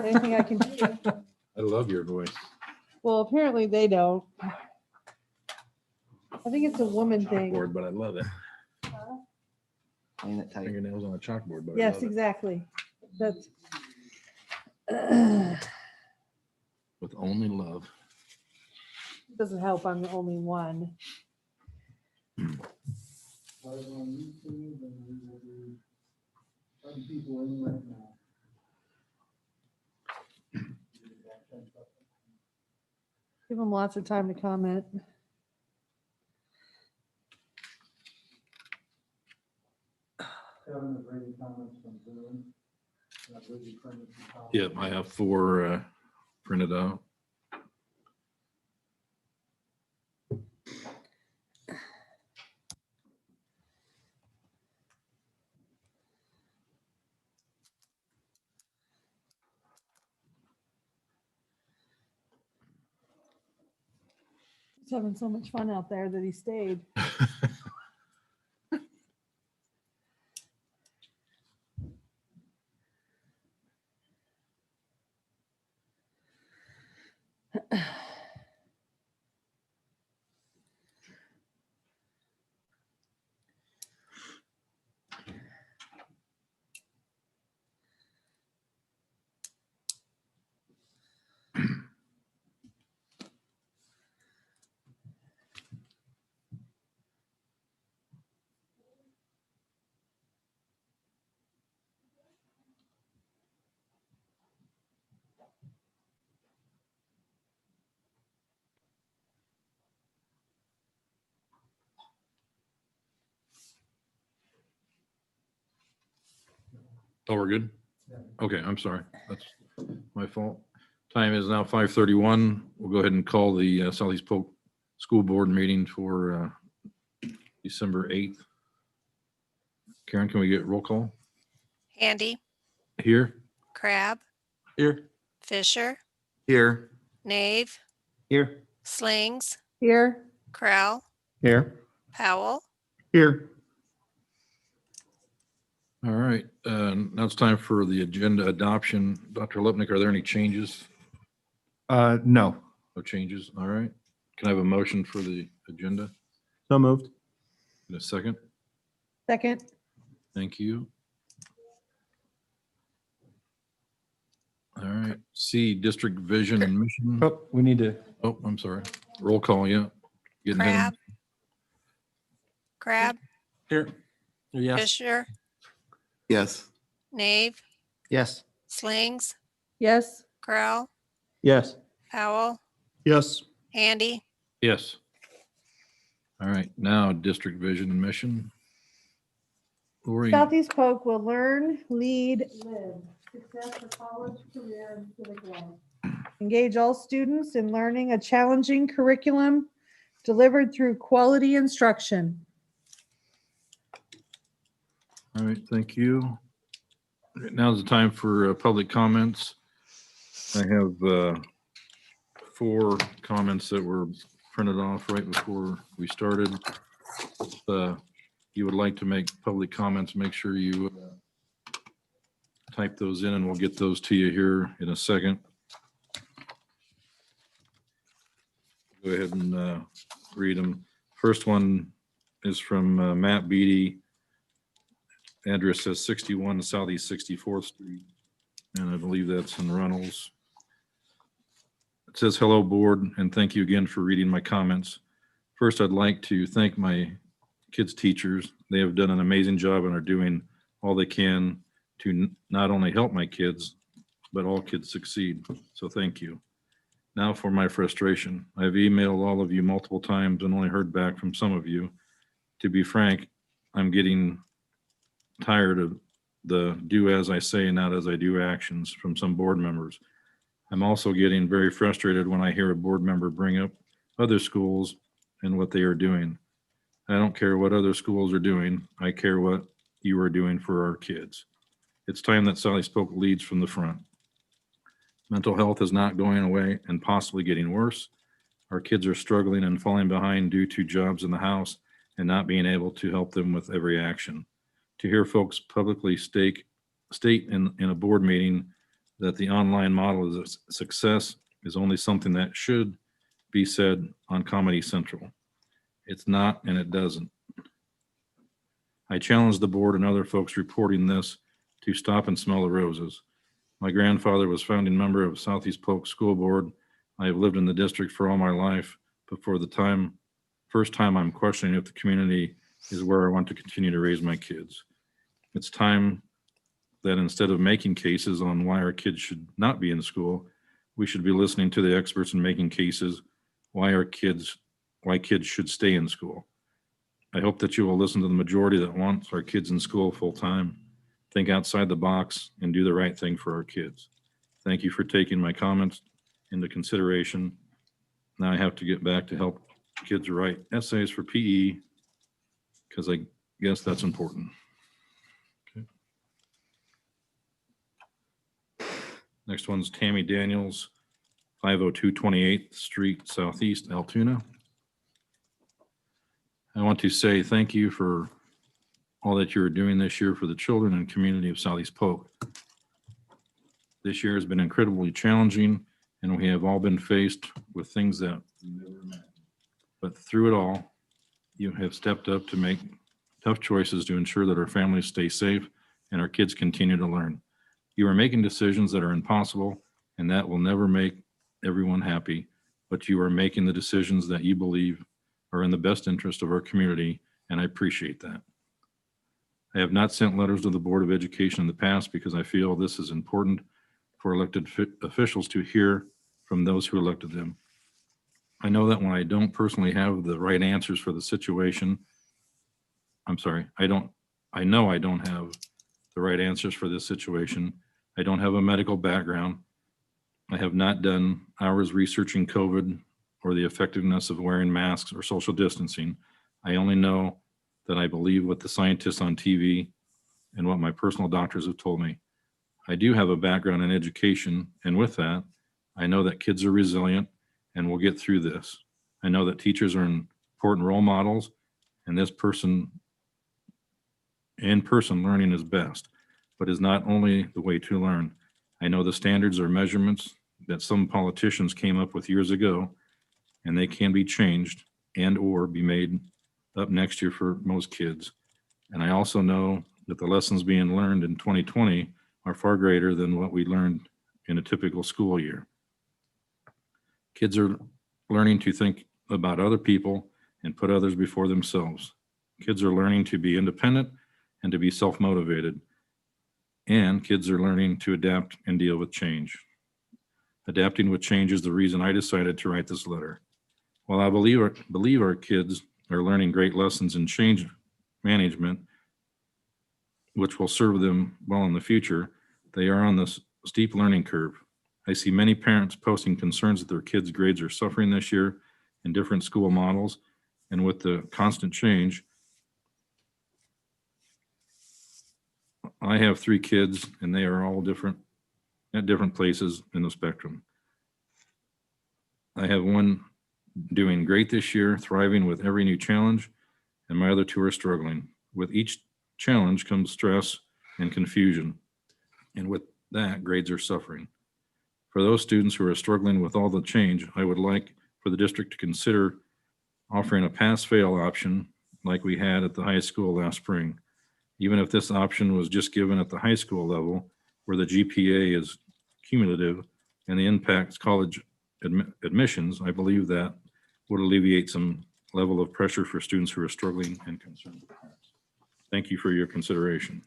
Anything I can do. I love your voice. Well, apparently they don't. I think it's a woman thing. Chalkboard, but I love it. Playing it tight. Fingernails on a chalkboard, but I Yes, love it. exactly. That's. With only love. Doesn't help. I'm the only one. Give them lots of time to comment. Yep, I have 4 printed out. He's having so much fun out there that he stayed. Oh, we're good? Okay, I'm sorry. That's my fault. Time is now 5:31. We'll go ahead and call the Southeast Polk School Board meeting for December 8th. Karen, can we get roll call? Handy, Here? Crab, Here. Fisher, Here. Nave, Here. Slings, Here, Crowell, Here. Powell. Here. All right, now it's time for the agenda adoption. Dr. Lipnick, are there any changes? No. No changes? All right. Can I have a motion for the agenda So moved. in a second? second, Thank you. All right, C, district vision and mission. Oh, we need to. Oh, I'm sorry. Roll call, yeah. Getting ahead Crab, Here. Yes. Fisher, Yes. Nave, Yes. Slings, yes, Crowell, Yes. Powell, Yes. Handy, Yes. All right, now district vision and mission. Lori, Southeast Polk will learn, lead, live. Success for college, career, and civic life. Engage all students in learning a challenging curriculum delivered through quality instruction. all right, thank you. All right, now's the time for public comments. I have 4 comments that were printed off right before we started. If you would like to make public comments, make sure you type those in and we'll get those to you here in a second. Go ahead and read them. First one is from Matt Beatty. Address says 61 Southeast 64th Street, and I believe that's in Runnels. It says, hello, board, and thank you again for reading my comments. First, I'd like to thank my kids' teachers. They have done an amazing job and are doing all they can to not only help my kids, but all kids succeed. So thank you. Now for my frustration. I've emailed all of you multiple times and only heard back from some of you. To be frank, I'm getting tired of the do as I say, not as I do actions from some board members. I'm also getting very frustrated when I hear a board member bring up other schools and what they are doing. I don't care what other schools are doing. I care what you are doing for our kids. It's time that Southeast Polk leads from the front. Mental health is not going away and possibly getting worse. Our kids are struggling and falling behind due to jobs in the house and not being able to help them with every action. To hear folks publicly state in a board meeting that the online model is a success is only something that should be said on Comedy Central. It's not, and it doesn't. I challenge the board and other folks reporting this to stop and smell the roses. My grandfather was founding member of Southeast Polk School Board. I have lived in the district for all my life, but for the first time I'm questioning if the community is where I want to continue to raise my kids. It's time that instead of making cases on why our kids should not be in school, we should be listening to the experts and making cases why kids should stay in school. I hope that you will listen to the majority that wants our kids in school full time, think outside the box, and do the right thing for our kids. Thank you for taking my comments into consideration. Now I have to get back to help kids write essays for PE because I guess that's important. Okay. Next one's Tammy Daniels, 502 28th Street Southeast, Altoona. I want to say thank you for all that you are doing this year for the children and community of Southeast Polk. This year has been incredibly challenging, and we have all been faced with things that we never imagined. But through it all, you have stepped up to make tough choices to ensure that our families stay safe and our kids continue to learn. You are making decisions that are impossible, and that will never make everyone happy, but you are making the decisions that you believe are in the best interest of our community, and I appreciate that. I have not sent letters to the Board of Education in the past because I feel this is important for elected officials to hear from those who elected them. I know that when I don't personally have the right answers for the situation, I know I don't have the right answers for this situation. I don't have a medical background. I have not done hours researching COVID or the effectiveness of wearing masks or social distancing. I only know that I believe what the scientists on TV and what my personal doctors have told me. I do have a background in education, and with that, I know that kids are resilient and will get through this. I know that teachers are important role models, and in-person learning is best, but is not only the way to learn. I know the standards or measurements that some politicians came up with years ago, and they can be changed and or be made up next year for most kids. And I also know that the lessons being learned in 2020 are far greater than what we learned in a typical school year. Kids are learning to think about other people and put others before themselves. Kids are learning to be independent and to be self-motivated. And kids are learning to adapt and deal with change. Adapting with change is the reason I decided to write this letter. While I believe our kids are learning great lessons in change management, which will serve them well in the future, they are on this steep learning curve. I see many parents posting concerns that their kids' grades are suffering this year in different school models, and with the constant change. I have 3 kids, and they are all at different places in the spectrum. I have one doing great this year, thriving with every new challenge, and my other 2 are struggling. With each challenge comes stress and confusion, and with that, grades are suffering. For those students who are struggling with all the change, I would like for the district to consider offering a pass-fail option like we had at the high school last spring. Even if this option was just given at the high school level, where the GPA is cumulative and the impacts college admissions, I believe that would alleviate some level of pressure for students who are struggling and concerned. Thank you for your consideration.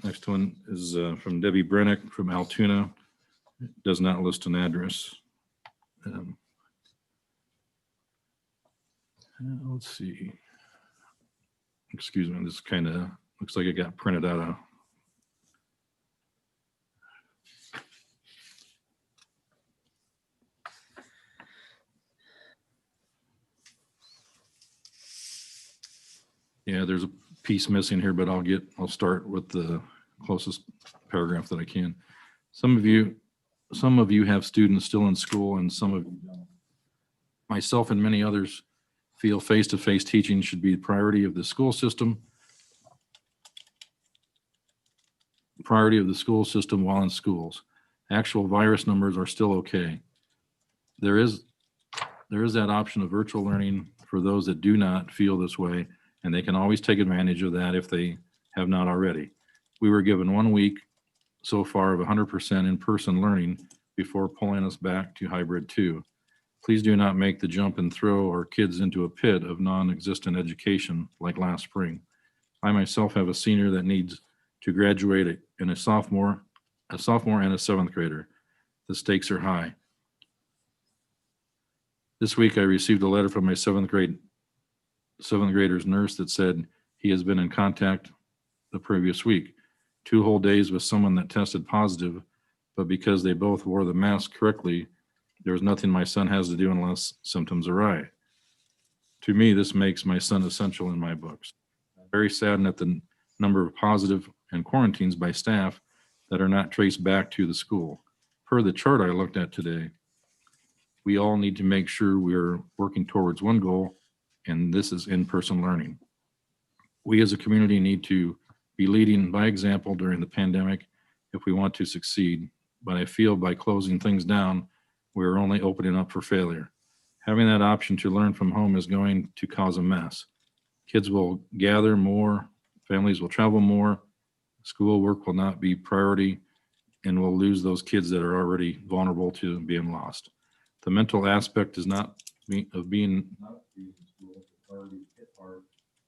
Next one is from Debbie Brennick from Altoona. It does not list an address. Let's see. Excuse me, this kind of looks like it got printed out of. Yeah, there's a piece missing here, but I'll start with the closest paragraph that I can. Some of you have students still in school and some of you don't. Myself and many others feel face-to-face teaching should be the priority of the school system. Priority of the school system while in schools. Actual virus numbers are still okay. There is that option of virtual learning for those that do not feel this way, and they can always take advantage of that if they have not already. We were given 1 week so far of 100% in-person learning before pulling us back to hybrid 2. Please do not make the jump and throw our kids into a pit of non-existent education like last spring. I myself have a senior that needs to graduate in a sophomore and a seventh grader. The stakes are high. This week I received a letter from my seventh grader's nurse that said he has been in contact the previous week. 2 whole days with someone that tested positive, but because they both wore the mask correctly, there's nothing my son has to do unless symptoms are right. To me, this makes my son essential in my books. I'm very saddened at the number of positive and quarantines by staff that are not traced back to the school. Per the chart I looked at today, we all need to make sure we're working towards one goal, and this is in-person learning. We as a community need to be leading by example during the pandemic if we want to succeed, but I feel by closing things down, we're only opening up for failure. Having that option to learn from home is going to cause a mess. Kids will gather more, families will travel more, school work will not be priority, and we'll lose those kids that are already vulnerable to being lost. The mental aspect is not of being in school already hit hard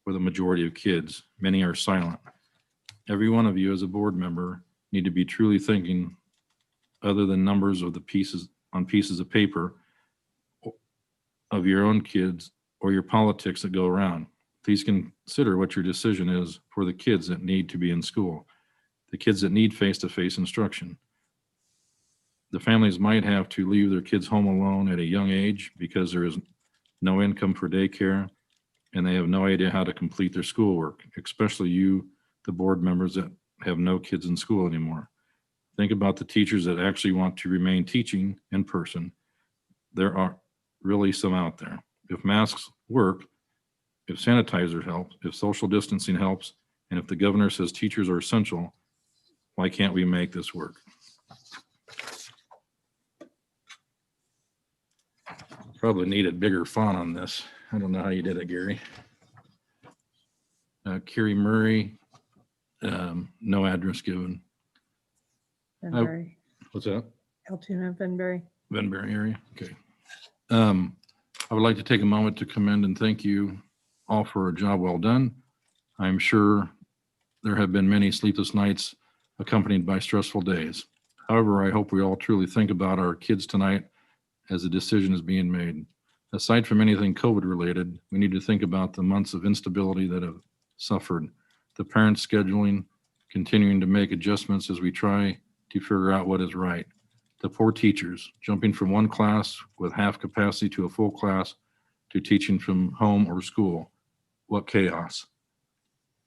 for the majority of kids. Many are silent. Every one of you as a board member need to be truly thinking other than numbers of the pieces on pieces of paper of your own kids or your politics that go around. Please consider what your decision is for the kids that need to be in school, the kids that need face-to-face instruction. The families might have to leave their kids home alone at a young age because there is no income for daycare and they have no idea how to complete their schoolwork, especially you, the board members that have no kids in school anymore. Think about the teachers that actually want to remain teaching in person. There are really some out there. If masks work, if sanitizer helps, if social distancing helps, and if the governor says teachers are essential, why can't we make this work? Probably needed bigger font on this. I don't know how you did it, Gary. Carrie Murray, no address given. Benbury, What's that? Altoona, Benbury. Benbury area, okay. I would like to take a moment to commend and thank you all for a job well done. I'm sure there have been many sleepless nights accompanied by stressful days. However, I hope we all truly think about our kids tonight as a decision is being made. Aside from anything COVID related, we need to think about the months of instability that have suffered, the parents scheduling, continuing to make adjustments as we try to figure out what is right. The poor teachers jumping from one class with half capacity to a full class to teaching from home or school. What chaos.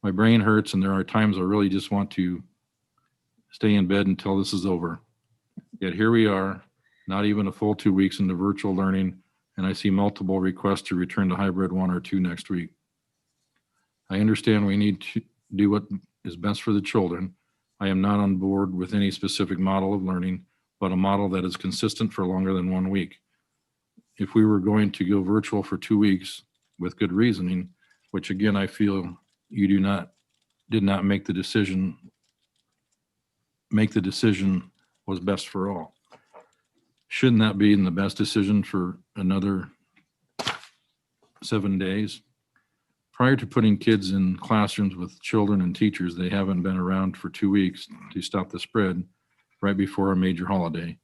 My brain hurts and there are times I really just want to stay in bed until this is over. Yet here we are, not even a full 2 weeks into virtual learning, and I see multiple requests to return to hybrid 1 or 2 next week. I understand we need to do what is best for the children. I am not on board with any specific model of learning, but a model that is consistent for longer than 1 week. If we were going to go virtual for 2 weeks with good reasoning, which again, I feel you did not make the decision was best for all. Shouldn't that be in the best decision for another 7 days? Prior to putting kids in classrooms with children and teachers, they haven't been around for 2 weeks to stop the spread right before a major holiday.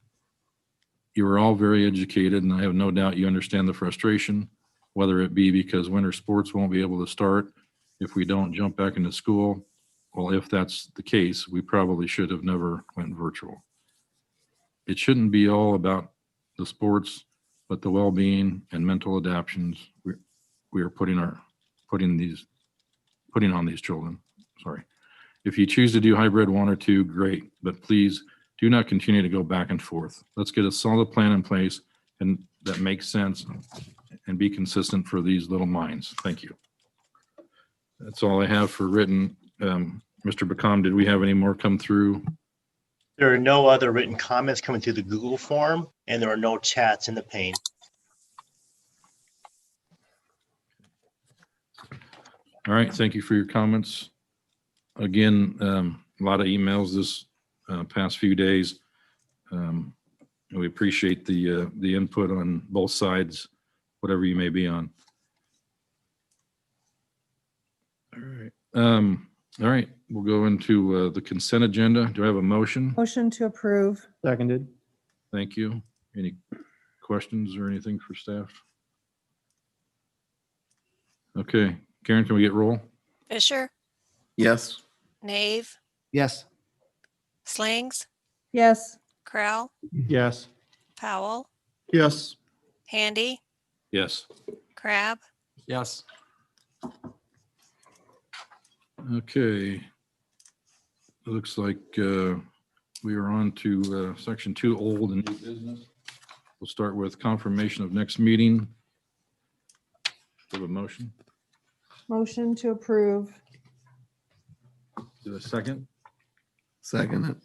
You are all very educated, and I have no doubt you understand the frustration, whether it be because winter sports won't be able to start if we don't jump back into school. Well, if that's the case, we probably should have never went virtual. It shouldn't be all about the sports, but the well-being and mental adaptations we are putting on these children. Sorry. If you choose to do hybrid 1 or 2, great, but please do not continue to go back and forth. Let's get a solid plan in place and that makes sense and be consistent for these little minds. Thank you. That's all I have for written. Mr. Bacom, did we have any more come through? There are no other written comments coming through the Google form, and there are no chats in the pane. All right, thank you for your comments. Again, a lot of emails this past few days. We appreciate the input on both sides, whatever you may be on. All right, we'll go into the consent agenda. Do I have a motion? Motion to approve. Seconded. Thank you. Any questions or anything for staff? Okay, Karen, can we get roll? Fisher, Yes. Nave, Yes. Slings, Yes. Crowell, Yes. Powell, Yes. Handy, Yes. Crab, Yes. Okay. Looks like we are on to section 2, old and new business. We'll start with confirmation of next meeting. Do you have a motion? Motion to approve. Do a second? Second it.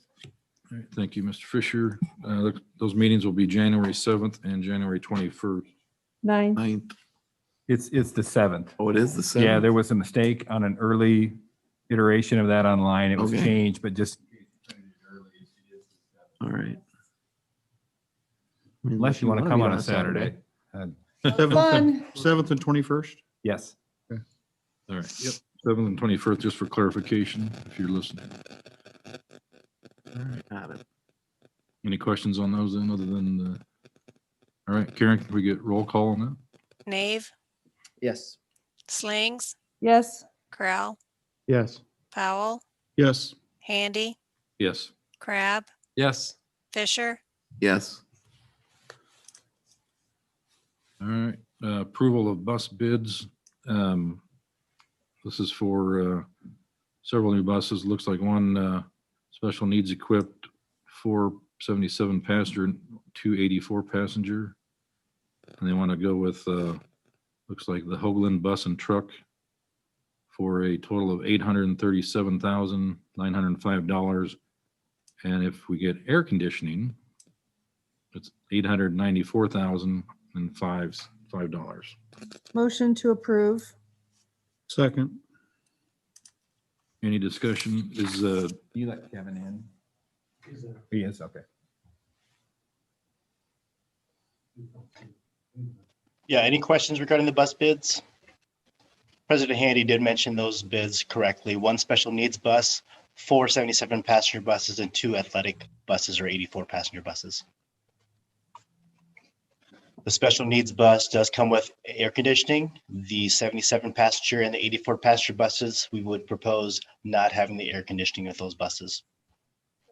All right, thank you, Mr. Fisher. Those meetings will be January 7th and January 21st. 9. Ninth. It's the 7th. Oh, it is the seventh? Yeah, there was a mistake on an early iteration of that online. It was Okay. changed, but just All right. unless you want to come on a Saturday. Fun. 7th and 21st? Yes. All right, yep, 7th and 21st, just for clarification, if you're listening. All right, Got it. any questions on those then, other than, all right, Karen, can we get roll call on that? Nave, Yes. Slings, Yes. Crowell, Yes. Powell, Yes. Handy, Yes. Crab, Yes. Fisher, Yes. All right, approval of bus bids. This is for several new buses. Looks like one special needs equipped 477 passenger, 284 passenger. And they want to go with, looks like the Hoagland bus and truck for a total of $837,905. And if we get air conditioning, it's $894,005. Motion to approve. Second. Any discussion? Is, You let Kevin in? He is, okay. Yeah, any questions regarding the bus bids? President Handy did mention those bids correctly. One special needs bus, 4 77 passenger buses, and 2 athletic buses or 84 passenger buses. The special needs bus does come with air conditioning. The 77 passenger and the 84 passenger buses, we would propose not having the air conditioning with those buses.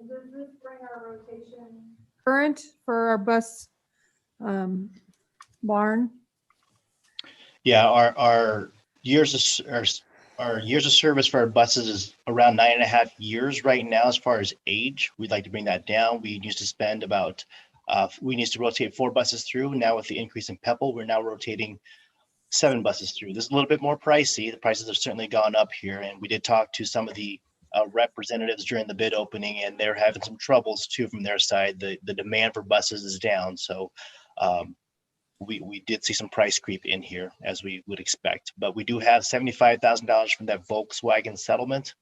Does this bring our rotation current for our bus barn? Yeah, our years of our years of service for our buses is around 9.5 years right now. As far as age, we'd like to bring that down. We used to spend about we used to rotate 4 buses through. Now with the increase in Pebble, we're now rotating 7 buses through. This is a little bit more pricey. The prices have certainly gone up here, and we did talk to some of the representatives during the bid opening, and they're having some troubles too from their side. The demand for buses is down, so we did see some price creep in here as we would expect. But we do have $75,000 from that Volkswagen settlement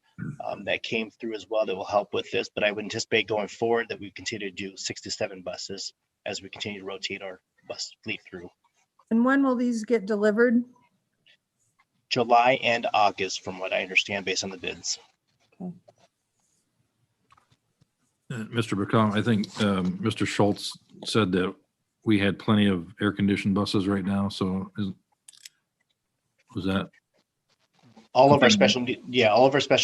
that came through as well that will help with this. But I would anticipate going forward that we continue to do 6 to 7 buses as we continue to rotate our bus fleet through. And when will these get delivered? July and August, from what I understand, based on the bids. Mr. Bacom, I think Mr. Schultz said that we had plenty of air-conditioned buses right now, so was that? All of our special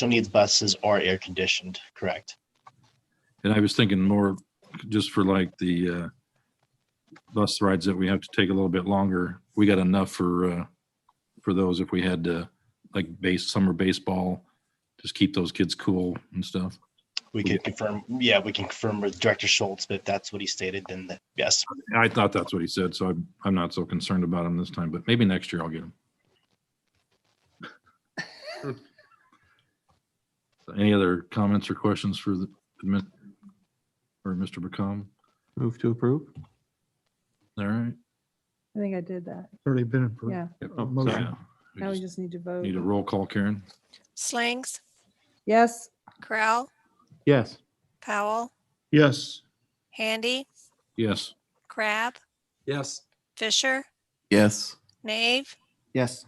needs buses are air conditioned, correct? And I was thinking more just for like the bus rides that we have to take a little bit longer. We got enough for those if we had to like summer baseball, just keep those kids cool and stuff. we can confirm, yeah, we can confirm with Director Schultz, but if that's what he stated, then yes. I thought that's what he said, so I'm not so concerned about him this time, but maybe next year I'll get him. Any other comments or questions for the admin or Mr. Bacom? Move to approve? All right. I think I did that. Already been approved. Yeah. Oh, So, motion. yeah, we Now we just just need to vote. need a roll call, Karen. Slings, Yes. Corral, Yes. Powell, Yes. Handy, Yes. Crab, Yes. Fisher, Yes. Nave, Yes.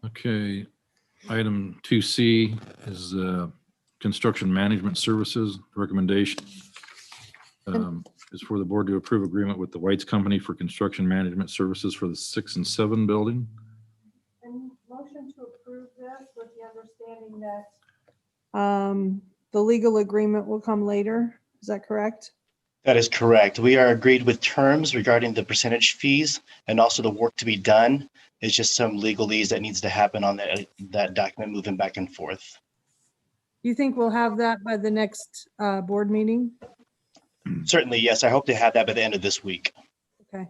Okay. Item 2C is construction management services recommendation. Is for the board to approve agreement with the White's Company for construction management services for the 6 and 7 building. And motion to approve this with the understanding that the legal agreement will come later. Is that correct? That is correct. We are agreed with terms regarding the percentage fees and also the work to be done. It's just some legalese that needs to happen on that document moving back and forth. You think we'll have that by the next board meeting? Certainly, yes. I hope to have that by the end of this week. Okay.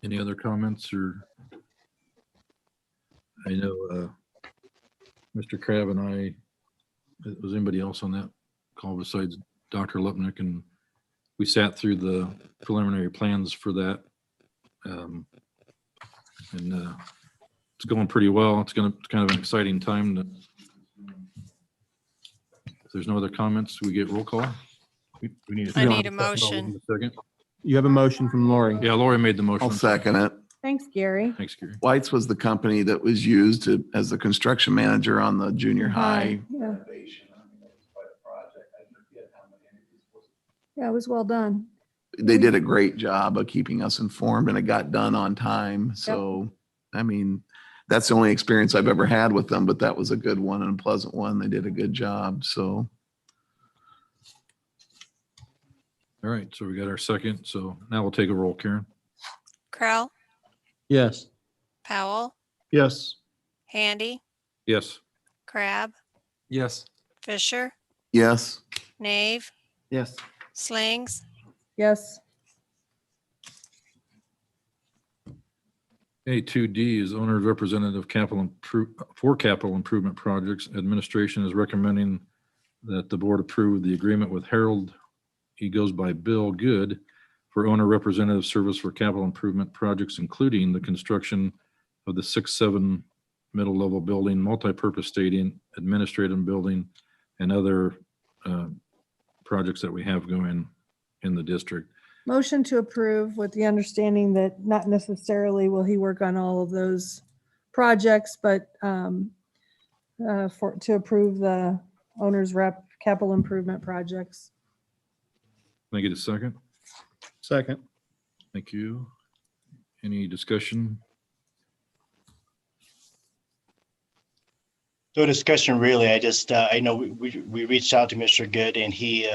Any other comments or? I know Mr. Crab and I, was anybody else on that call besides Dr. Lupnick? And we sat through the preliminary plans for that. And it's going pretty well. It's kind of an exciting time. If there's no other comments, we get roll call. We need I a need a motion. Second. You have a motion from Lori. Yeah, Lori made the motion. I'll second it. Thanks, Gary. Thanks, Gary. White's was the company that was used as the construction manager on the junior high. Yeah. Yeah, it was well done. They did a great job of keeping us informed and it got done on time. So, I mean, that's the only experience I've ever had with them, but that was a good one and a pleasant one. They did a good job. So All right, so we got our second. So now we'll take a roll, Karen. Corral, Yes. Powell, Yes. Handy, Yes. Crab, Yes. Fisher, yes. Nave, Yes. Slings, Yes. A2D is owner's representative for capital improvement projects. Administration is recommending that the board approve the agreement with Harold. He goes by Bill Good for owner representative service for capital improvement projects, including the construction of the 6-7 middle level building, multipurpose stadium, administrative building, and other projects that we have going in the district. Motion to approve with the understanding that not necessarily will he work on all of those projects, but to approve the owner's rep capital improvement projects. Can I get a second? Second. Thank you. Any discussion? No discussion really. I just, I know we reached out to Mr. Good and he,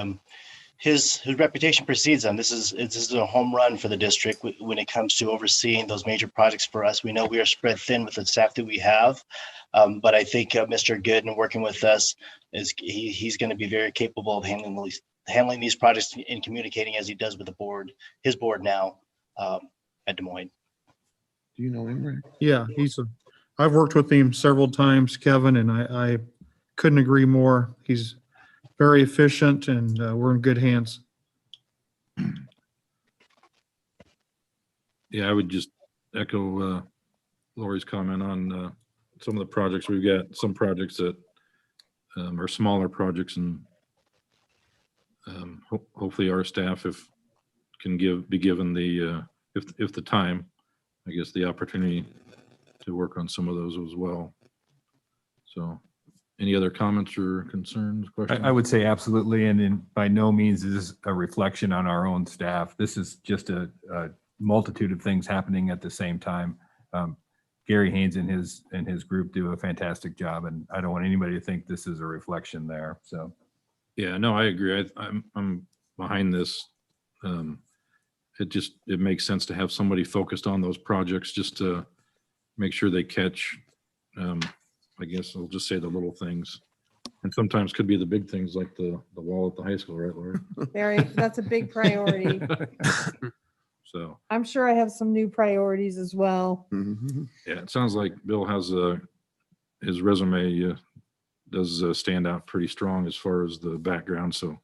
his reputation precedes him. This is a home run for the district when it comes to overseeing those major projects for us. We know we are spread thin with the staff that we have, but I think Mr. Good and working with us he's going to be very capable of handling these projects and communicating as he does with the board, his board now at Des Moines. Do you know him, Rick? Yeah, I've worked with him several times, Kevin, and I couldn't agree more. He's very efficient and we're in good hands. Yeah, I would just echo Lori's comment on some of the projects. We've got some projects that are smaller projects, and hopefully our staff can be given the if the time, I guess, the opportunity to work on some of those as well. So any other comments or concerns, questions? I would say absolutely, and by no means is this a reflection on our own staff. This is just a multitude of things happening at the same time. Gary Haynes and his group do a fantastic job, and I don't want anybody to think this is a reflection there. So, Yeah, no, I agree. I'm behind this, and it makes sense to have somebody focused on those projects just to make sure they catch, I guess I'll just say the little things. And sometimes could be the big things like the wall at the high school, right, Lori? That's a big priority. So, I'm sure I have some new priorities as well. Mhm. yeah, it sounds like Bill has his resume does stand out pretty strong as far as the background. So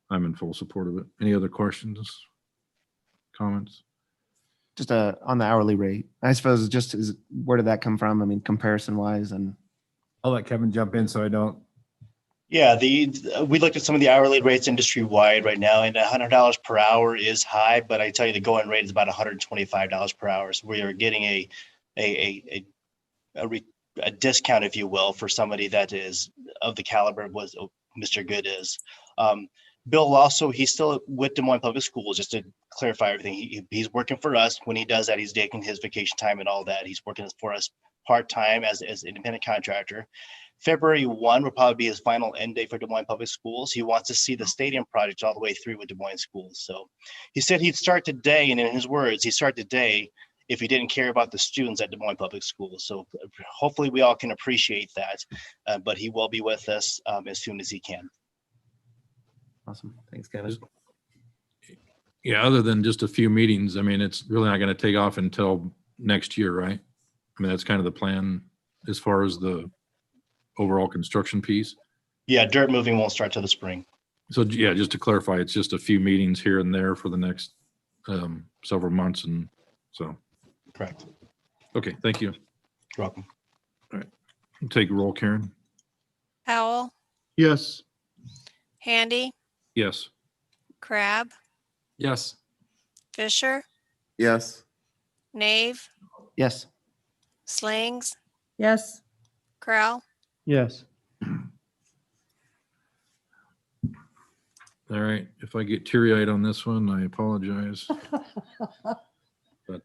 I'm in full support of it. Any other questions, comments? Just on the hourly rate, I suppose where did that come from? I mean, comparison wise and. I'll let Kevin jump in so I don't. Yeah, we looked at some of the hourly rates industry wide right now, and $100 per hour is high, but I tell you the going rate is about $125 per hour. So we are getting a discount, if you will, for somebody that is of the caliber of what Mr. Good is. Bill also, he's still with Des Moines Public Schools, just to clarify everything. He's working for us. When he does that, he's taking his vacation time and all that. He's working for us part-time as independent contractor. February 1 will probably be his final end date for Des Moines Public Schools. He wants to see the stadium project all the way through with Des Moines Schools. So he said he'd start today, and in his words, he'd start today if he didn't care about the students at Des Moines Public Schools. So hopefully we all can appreciate that, but he will be with us as soon as he can. Awesome. Thanks, Kevin. Yeah, other than just a few meetings, I mean, it's really not going to take off until next year, right? I mean, that's kind of the plan as far as the overall construction piece. Yeah, dirt moving won't start till the spring. So yeah, just to clarify, it's just a few meetings here and there for the next several months. And so. Correct. Okay, thank you. You're welcome. Take a roll, Karen. Powell, Yes. Handy, Yes. Crab, Yes. Fisher, Yes. Nave, Yes. Slings, Yes. Crowell. Yes. All right. If I get teary-eyed on this one, I apologize. But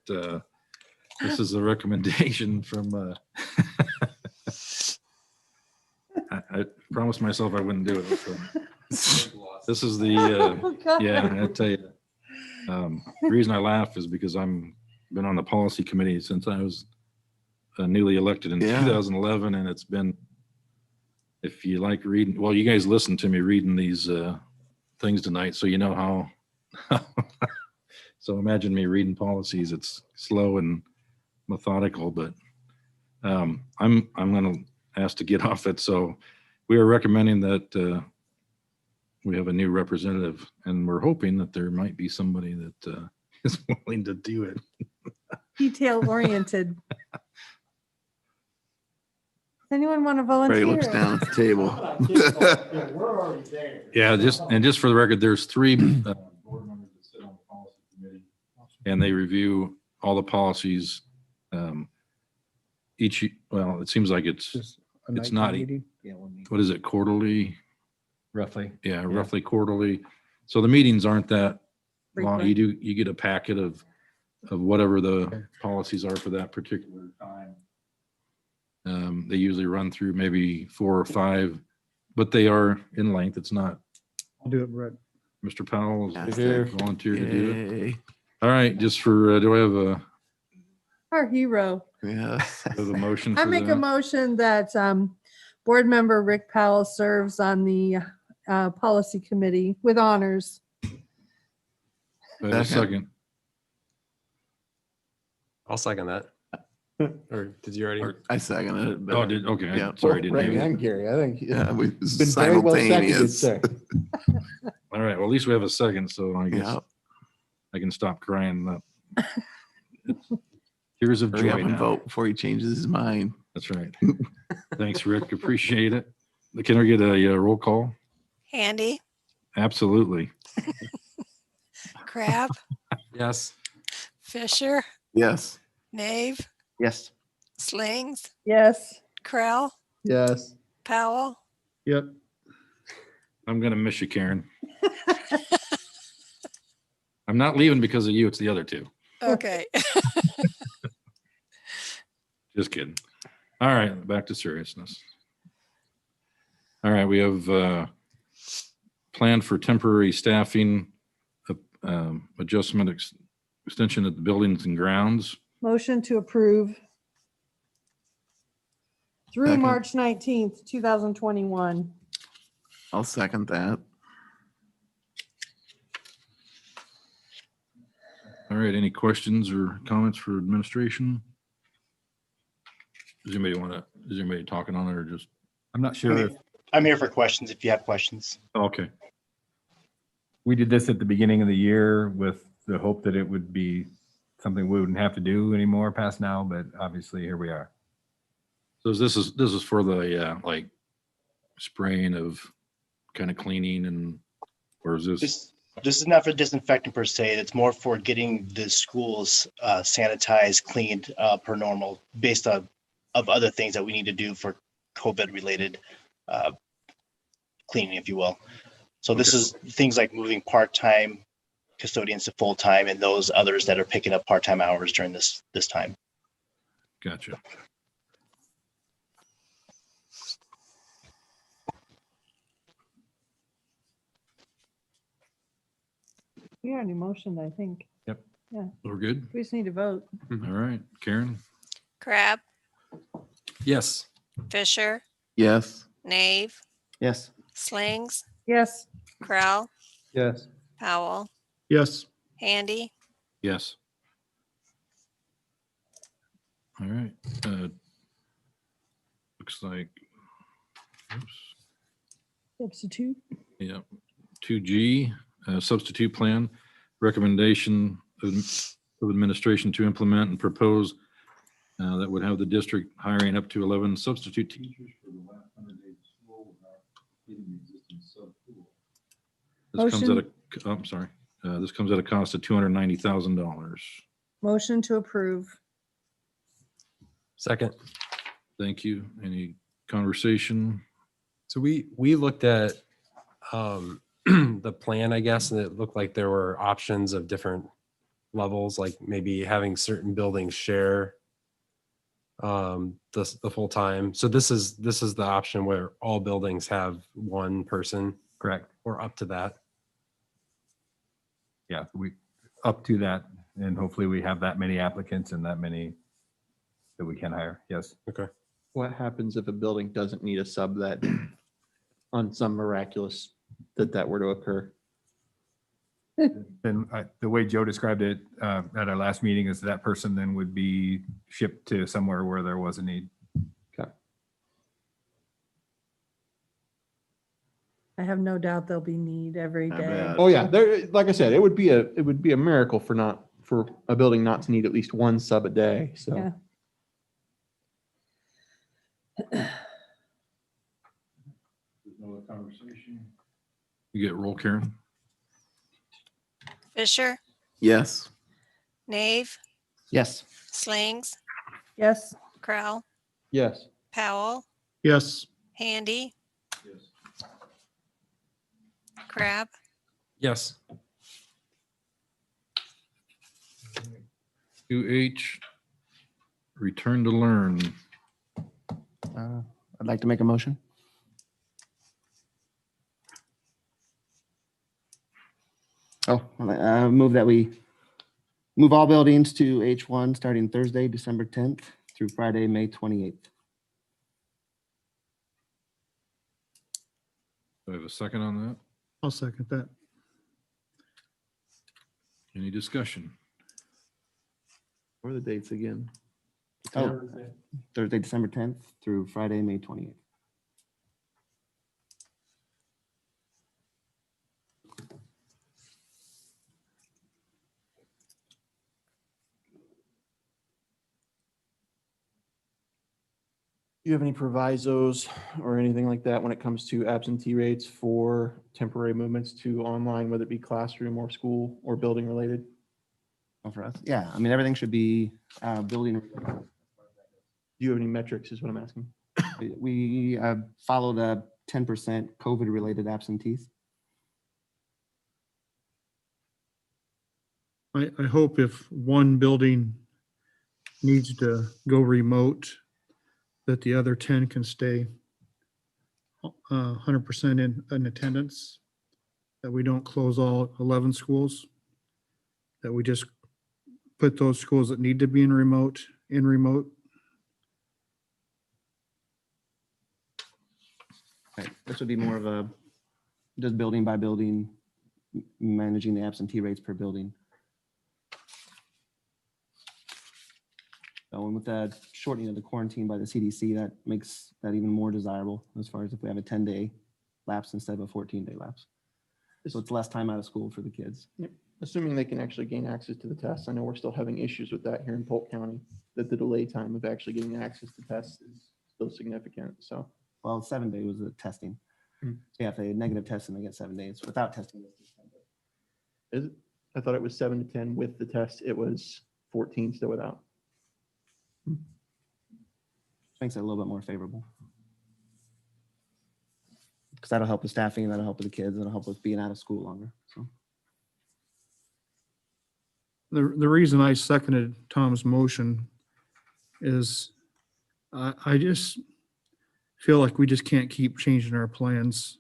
this is a recommendation from, I promised myself I wouldn't do it. So. This is the, Oh, God. yeah, I tell you, the reason I laugh is because been on the policy committee since I was newly elected in Yeah. 2011. And it's been, if you like reading, well, you guys listen to me reading these things tonight, so you know how. So imagine me reading policies. It's slow and methodical, but I'm going to ask to get off it. So we are recommending that we have a new representative, and we're hoping that there might be somebody that is willing to do it. Detail oriented. Anyone want to Ray volunteer? looks down at the table. Yeah, just for the record, there's 3 board members that sit on the policy committee, and they review all the policies. Well, it seems like it's not, what is it, quarterly? Roughly. Yeah, roughly quarterly. So the meetings aren't that long. Frequent. You get a packet of whatever the policies are for that particular time. They usually run through maybe 4 or 5, but they are in length. It's not. I'll do it, Brett. Mr. Powell is Here. volunteered to do it. Yay. All right, just for, do I have Our hero. Yes. a motion for I make a that? motion that board member Rick Powell serves on the policy committee with honors. Do I have a second. I'll second that. Or did you already? I seconded it. but- Oh, okay. Yeah. Sorry, didn't Right, hear you. and Gary, I think. Yeah, we Been very well seconded, simultaneous. sir. All right, well, at least we have a second, so I guess Yeah. I can stop crying. Tears of Hurry joy up and now. vote before he changes his mind. That's right. Thanks, Rick. Appreciate it. Can we get a roll call? Handy, Absolutely. Crab, Yes. Fisher, Yes. Nave, Yes. Slings, Yes. Crowell, Yes. Powell. Yep. I'm going to miss you, Karen. I'm not leaving because of you. It's the other 2. Okay. Just kidding. All right, back to seriousness. All right, we have plan for temporary staffing adjustment extension at the buildings and grounds. Motion to approve through Second. March 19th, 2021. I'll second that. All right, any questions or comments for administration? Is anybody talking on it or just, I'm not sure if I'm here for questions if you have questions. okay, we did this at the beginning of the year with the hope that it would be something we wouldn't have to do anymore past now, but obviously here we are. so this is for the, like spraying of kind of cleaning and, or is this? This is not for disinfecting per se. It's more for getting the schools sanitized, cleaned per normal, based on of other things that we need to do for COVID related cleaning, if you will. So this is things like moving part-time custodians to full-time and those others that are picking up part-time hours during this time. Gotcha. We already motioned, I think. We're good? We just need to vote. All right, Karen? Crab, Yes. Fisher, Yes. Nave, Yes. Slings, Yes. Crowell, Yes. Powell, Yes. Handy, Yes. All right. Looks like, oops, Substitute. yeah, 2G, substitute plan, recommendation of administration to implement and propose that would have the district hiring up to 11 substitute teachers for the last 100 days of school without hitting the existing sub-pool. This comes at a, I'm sorry, this comes at a cost of $290,000. Motion to approve. Second. Thank you. Any conversation? So we looked at the plan, I guess, and it looked like there were options of different levels, like maybe having certain buildings share the full time. So this is the option where all buildings have one person, Correct. or up to that. Yeah, we up to that, and hopefully we have that many applicants and that many that we can hire. Yes. Okay. What happens if a building doesn't need a sub that day? On some miraculous that were to occur? Then the way Joe described it at our last meeting is that person then would be shipped to somewhere where there was a need. Okay. I have no doubt there'll be need every I day. bet. Oh yeah, there. Like I said, it would be a miracle for a building not to need at least one sub a day. So Yeah. No other conversation. You get roll, Karen? Fisher, Yes. Nave, Yes. Slings, Yes. Crowell, yes. Powell, Yes. Handy, Yes. Crab, Yes. 2H, return to learn. I'd like to make a motion. Move that we move all buildings to H1 starting Thursday, December 10th through Friday, May 28th. Do I have a second on that? I'll second that. Any discussion? What are the dates again? Oh, Thursday, December 10th through Friday, May 28th. Do you have any provisos or anything like that when it comes to absentee rates for temporary movements to online, whether it be classroom or school or building related? Oh, for us? Yeah, I mean, everything should be building. Do you have any metrics is what I'm asking? We followed 10% COVID related absentees. I hope if one building needs to go remote, that the other 10 can stay 100% in attendance, that we don't close all 11 schools, that we just put those schools that need to be in remote. Right. This would be more of a, just building by building, managing the absentee rates per building. So, and with the shortening of the quarantine by the CDC, that makes that even more desirable as far as if we have a 10-day lapse instead of a 14-day lapse. So it's less time out of school for the kids. Yep. Assuming they can actually gain access to the tests. I know we're still having issues with that here in Polk County, that the delay time of actually getting access to tests is still significant. So, Well, 7 day was the testing. Hmm. So yeah, if they negative test and they get 7 days without testing. It's just 10 days. is it? I thought it was 7 to 10 with the test. It was 14 still without. Makes it a little bit more favorable. Because that'll help with staffing, that'll help with the kids, that'll help with being out of school longer. So The reason I seconded Tom's motion is I just feel like we just can't keep changing our plans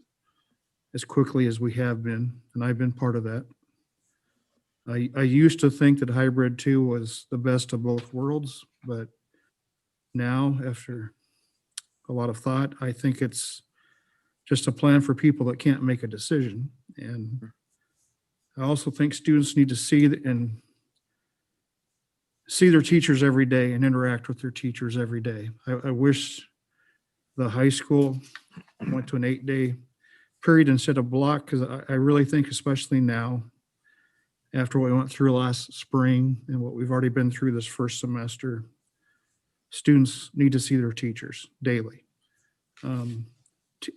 as quickly as we have been, and I've been part of that. I used to think that hybrid 2 was the best of both worlds, but now, after a lot of thought, I think it's just a plan for people that can't make a decision. And I also think students need to see their teachers every day and interact with their teachers every day. I wish the high school went to an 8-day period instead of block, because I really think, especially now, after what we went through last spring and what we've already been through this first semester, students need to see their teachers daily.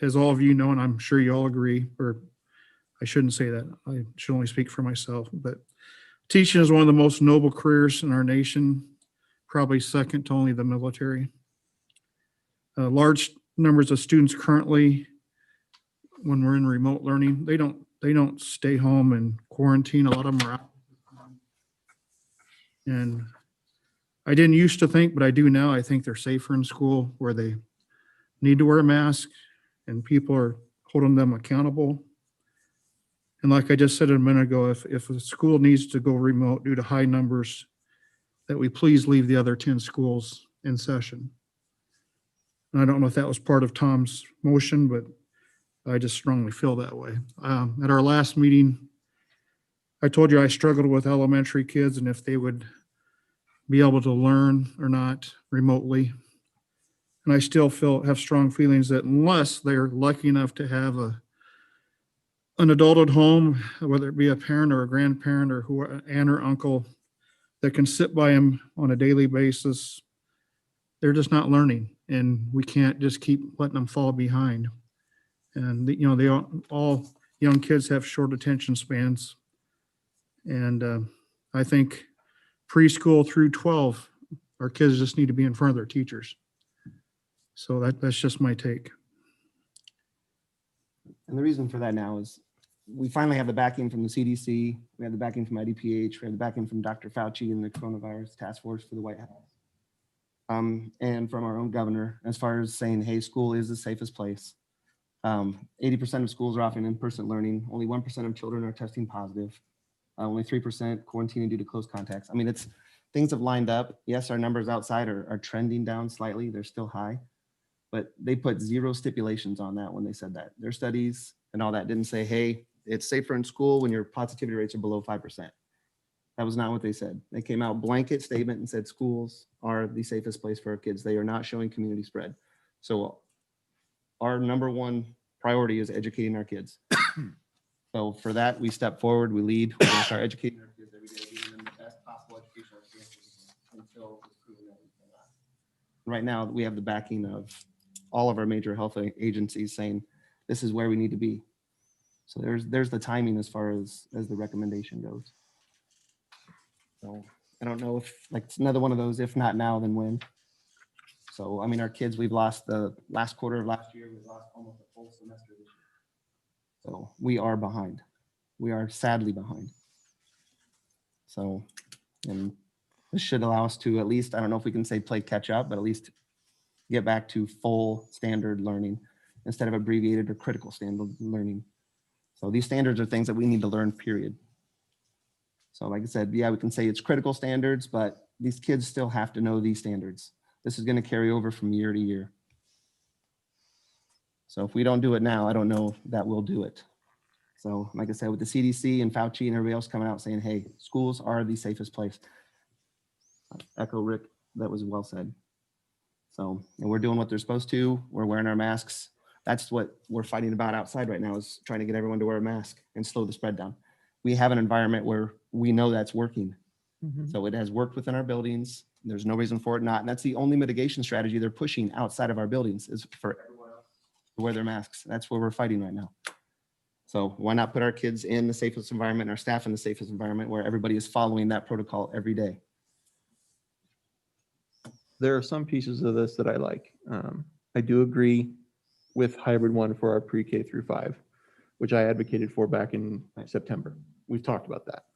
As all of you know, and I'm sure you all agree, or I shouldn't say that, I should only speak for myself, but teaching is one of the most noble careers in our nation, probably second to only the military. Large numbers of students currently, when we're in remote learning, they don't stay home and quarantine. A lot of them are out. And I didn't used to think, but I do now. I think they're safer in school where they need to wear a mask and people are holding them accountable. And like I just said a minute ago, if a school needs to go remote due to high numbers, that we please leave the other 10 schools in session. And I don't know if that was part of Tom's motion, but I just strongly feel that way. At our last meeting, I told you I struggled with elementary kids and if they would be able to learn or not remotely. And I still have strong feelings that unless they're lucky enough to have an adult at home, whether it be a parent or a grandparent or aunt or uncle that can sit by them on a daily basis, they're just not learning, and we can't just keep letting them fall behind. And they all young kids have short attention spans, and I think preschool through 12, our kids just need to be in front of their teachers. So that's just my take. And the reason for that now is we finally have the backing from the CDC, we have the backing from IDPH, we have the backing from Dr. Fauci and the coronavirus task force for the White House. And from our own governor, as far as saying, hey, school is the safest place. 80% of schools are offering in-person learning. Only 1% of children are testing positive. Only 3% quarantining due to close contacts. I mean, things have lined up. Yes, our numbers outside are trending down slightly. They're still high, but they put zero stipulations on that when they said that. Their studies and all that didn't say, hey, it's safer in school when your positivity rates are below 5%. That was not what they said. They came out blanket statement and said schools are the safest place for our kids. They are not showing community spread. So our number one priority is educating our kids. So for that, we step forward, we lead, we're gonna start educating our kids every day, giving them the best possible educational experiences until it's proven that we cannot. Right now, we have the backing of all of our major health agencies saying, this is where we need to be. So there's the timing as far as the recommendation goes. So I don't know if, like, it's another one of those, if not now, then when. So, I mean, our kids, we've lost the last quarter of last year, we've lost almost a full semester this year. So we are behind. We are sadly behind. So, and this should allow us to at least, I don't know if we can say play catch up, but at least get back to full standard learning instead of abbreviated or critical standard learning. So these standards are things that we need to learn, period. So like I said, yeah, we can say it's critical standards, but these kids still have to know these standards. This is going to carry over from year to year. So if we don't do it now, I don't know that we'll do it. So like I said, with the CDC and Fauci and everybody else coming out saying, hey, schools are the safest place. Echo Rick, that was well said. So, and we're doing what they're supposed to. We're wearing our masks. That's what we're fighting about outside right now, is trying to get everyone to wear a mask and slow the spread down. We have an environment where we know that's working. Mhm. So it has worked within our buildings. There's no reason for it not. And that's the only mitigation strategy they're pushing outside of our buildings, is for everyone else to wear their masks. That's where we're fighting right now. So why not put our kids in the safest environment and our staff in the safest environment where everybody is following that protocol every day? There are some pieces of this that I like. I do agree with hybrid one for our pre-K through 5, which I advocated for back in September. We've talked about that.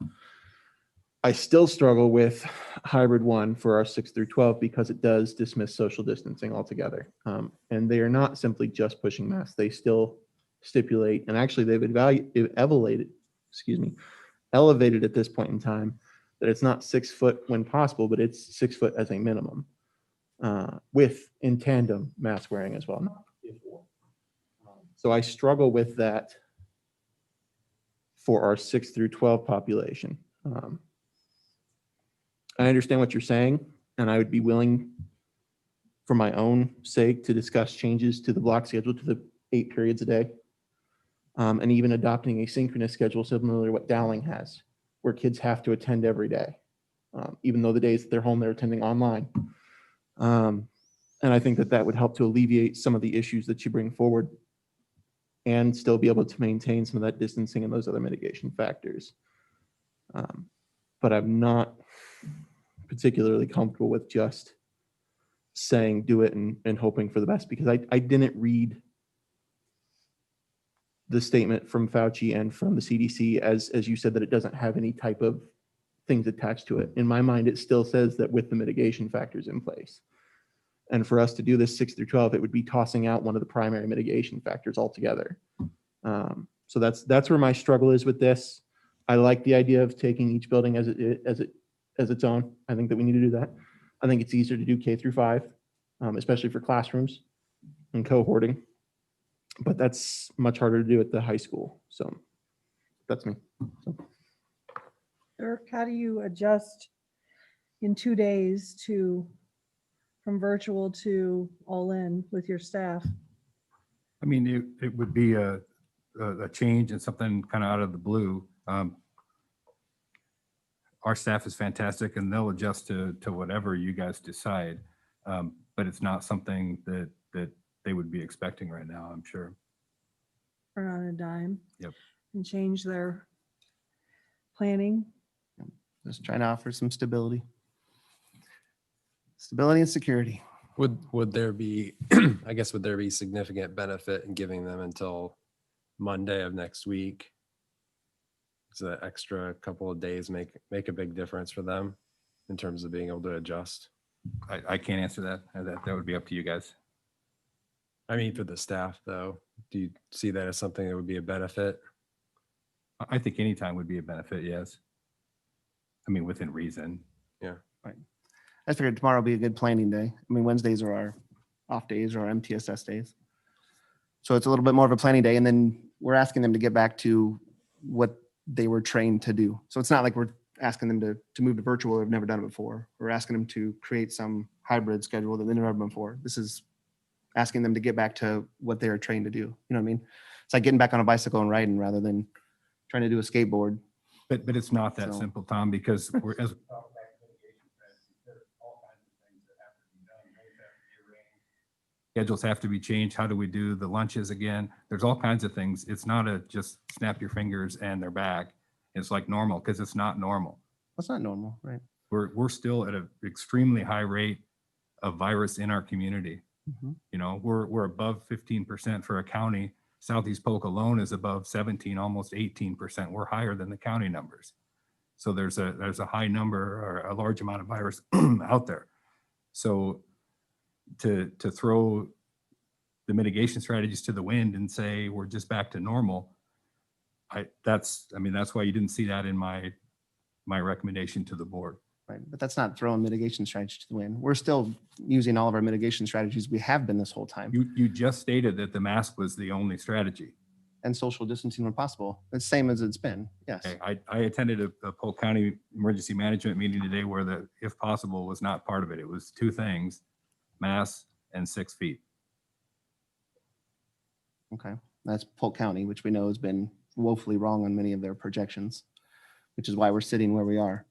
I still struggle with hybrid one for our 6 through 12 because it does dismiss social distancing altogether. And they are not simply just pushing masks. They still stipulate, and actually they've elevated at this point in time, that it's not 6 foot when possible, but it's 6 foot as a minimum, with in tandem mask wearing as well. Not before. So I struggle with that for our 6 through 12 population. I understand what you're saying, and I would be willing, for my own sake, to discuss changes to the block schedule to the 8 periods a day, and even adopting a synchronous schedule similar to what Dowling has, where kids have to attend every day, even though the days that they're home, they're attending online. And I think that that would help to alleviate some of the issues that you bring forward and still be able to maintain some of that distancing and those other mitigation factors. But I'm not particularly comfortable with just saying do it and hoping for the best, because I didn't read the statement from Fauci and from the CDC as you said, that it doesn't have any type of things attached to it. In my mind, it still says that with the mitigation factors in place. And for us to do this 6 through 12, it would be tossing out one of the primary mitigation factors altogether. So that's where my struggle is with this. I like the idea of taking each building as its own. I think that we need to do that. I think it's easier to do K through 5, especially for classrooms and cohorting. But that's much harder to do at the high school. So that's me. So. Dirk, how do you adjust in 2 days from virtual to all in with your staff? I mean, it would be a change and something kind of out of the blue. Our staff is fantastic and they'll adjust to whatever you guys decide. But it's not something that they would be expecting right now, I'm sure. Turn on a dime. Yep. And change their planning. Just trying to offer some stability. Stability and security. Would there be, I guess, would there be significant benefit in giving them until Monday of next week? Does that extra couple of days make a big difference for them in terms of being able to adjust? I can't answer that. That would be up to you guys. I mean, for the staff though, do you see that as something that would be a benefit? I think any time would be a benefit, yes. I mean, within reason. Yeah. Right. I figured tomorrow will be a good planning day. I mean, Wednesdays are our off days or our MTSS days. So it's a little bit more of a planning day. And then we're asking them to get back to what they were trained to do. So it's not like we're asking them to move to virtual. They've never done it before. We're asking them to create some hybrid schedule that they've never done before. This is asking them to get back to what they are trained to do. You know what I mean? It's like getting back on a bicycle and riding rather than trying to do a skateboard. But it's not that So- simple, Tom, because schedules have to be changed. How do we do the lunches again? There's all kinds of things. It's not a just snap your fingers and they're back. It's like normal, because it's not normal. That's not normal, right? We're still at an extremely high rate of virus in our community. Mhm. You know, we're above 15% for a county. Southeast Polk alone is above 17, almost 18%. We're higher than the county numbers. So there's a high number or a large amount of virus out there. So to throw the mitigation strategies to the wind and say we're just back to normal, that's why you didn't see that in my my recommendation to the board. Right, but that's not throwing mitigation strategy to the wind. We're still using all of our mitigation strategies we have been this whole time, You just stated that the mask was the only strategy. and social distancing when possible. It's same as it's been. Yes. Okay, I attended a Polk County Emergency Management meeting today where the, if possible, was not part of it. It was two things, masks and 6 feet. Okay. That's Polk County, which we know has been woefully wrong on many of their projections, which is why we're sitting where we are,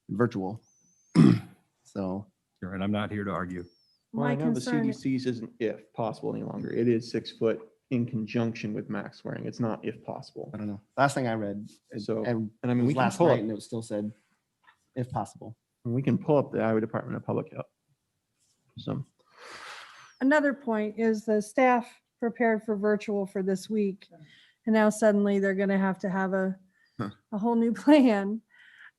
virtual. So, Sure, and I'm not here to argue. Well, My I know the concern, CDC's isn't if possible any longer. It is 6 foot in conjunction with mask wearing. It's not if possible. I don't know. Last thing I read, So, and and I mean, it we was can last pull night, up, and it still said, if possible. we can pull up the Iowa Department of Public Health. So, another point is the staff prepared for virtual for this week. And now suddenly they're going to have a whole new plan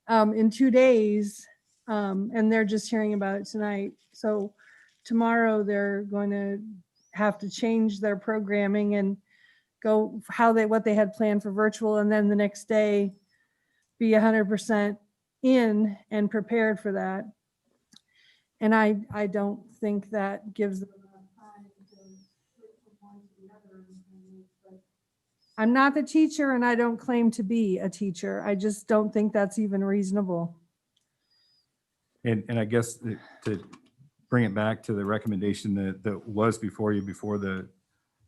in 2 days. And they're just hearing about it tonight. So tomorrow they're going to have to change their programming and go what they had planned for virtual. And then the next day be 100% in and prepared for that. And I don't think that gives them enough time to switch from one to the other. But I'm not the teacher and I don't claim to be a teacher. I just don't think that's even reasonable. And I guess to bring it back to the recommendation that was before you, before the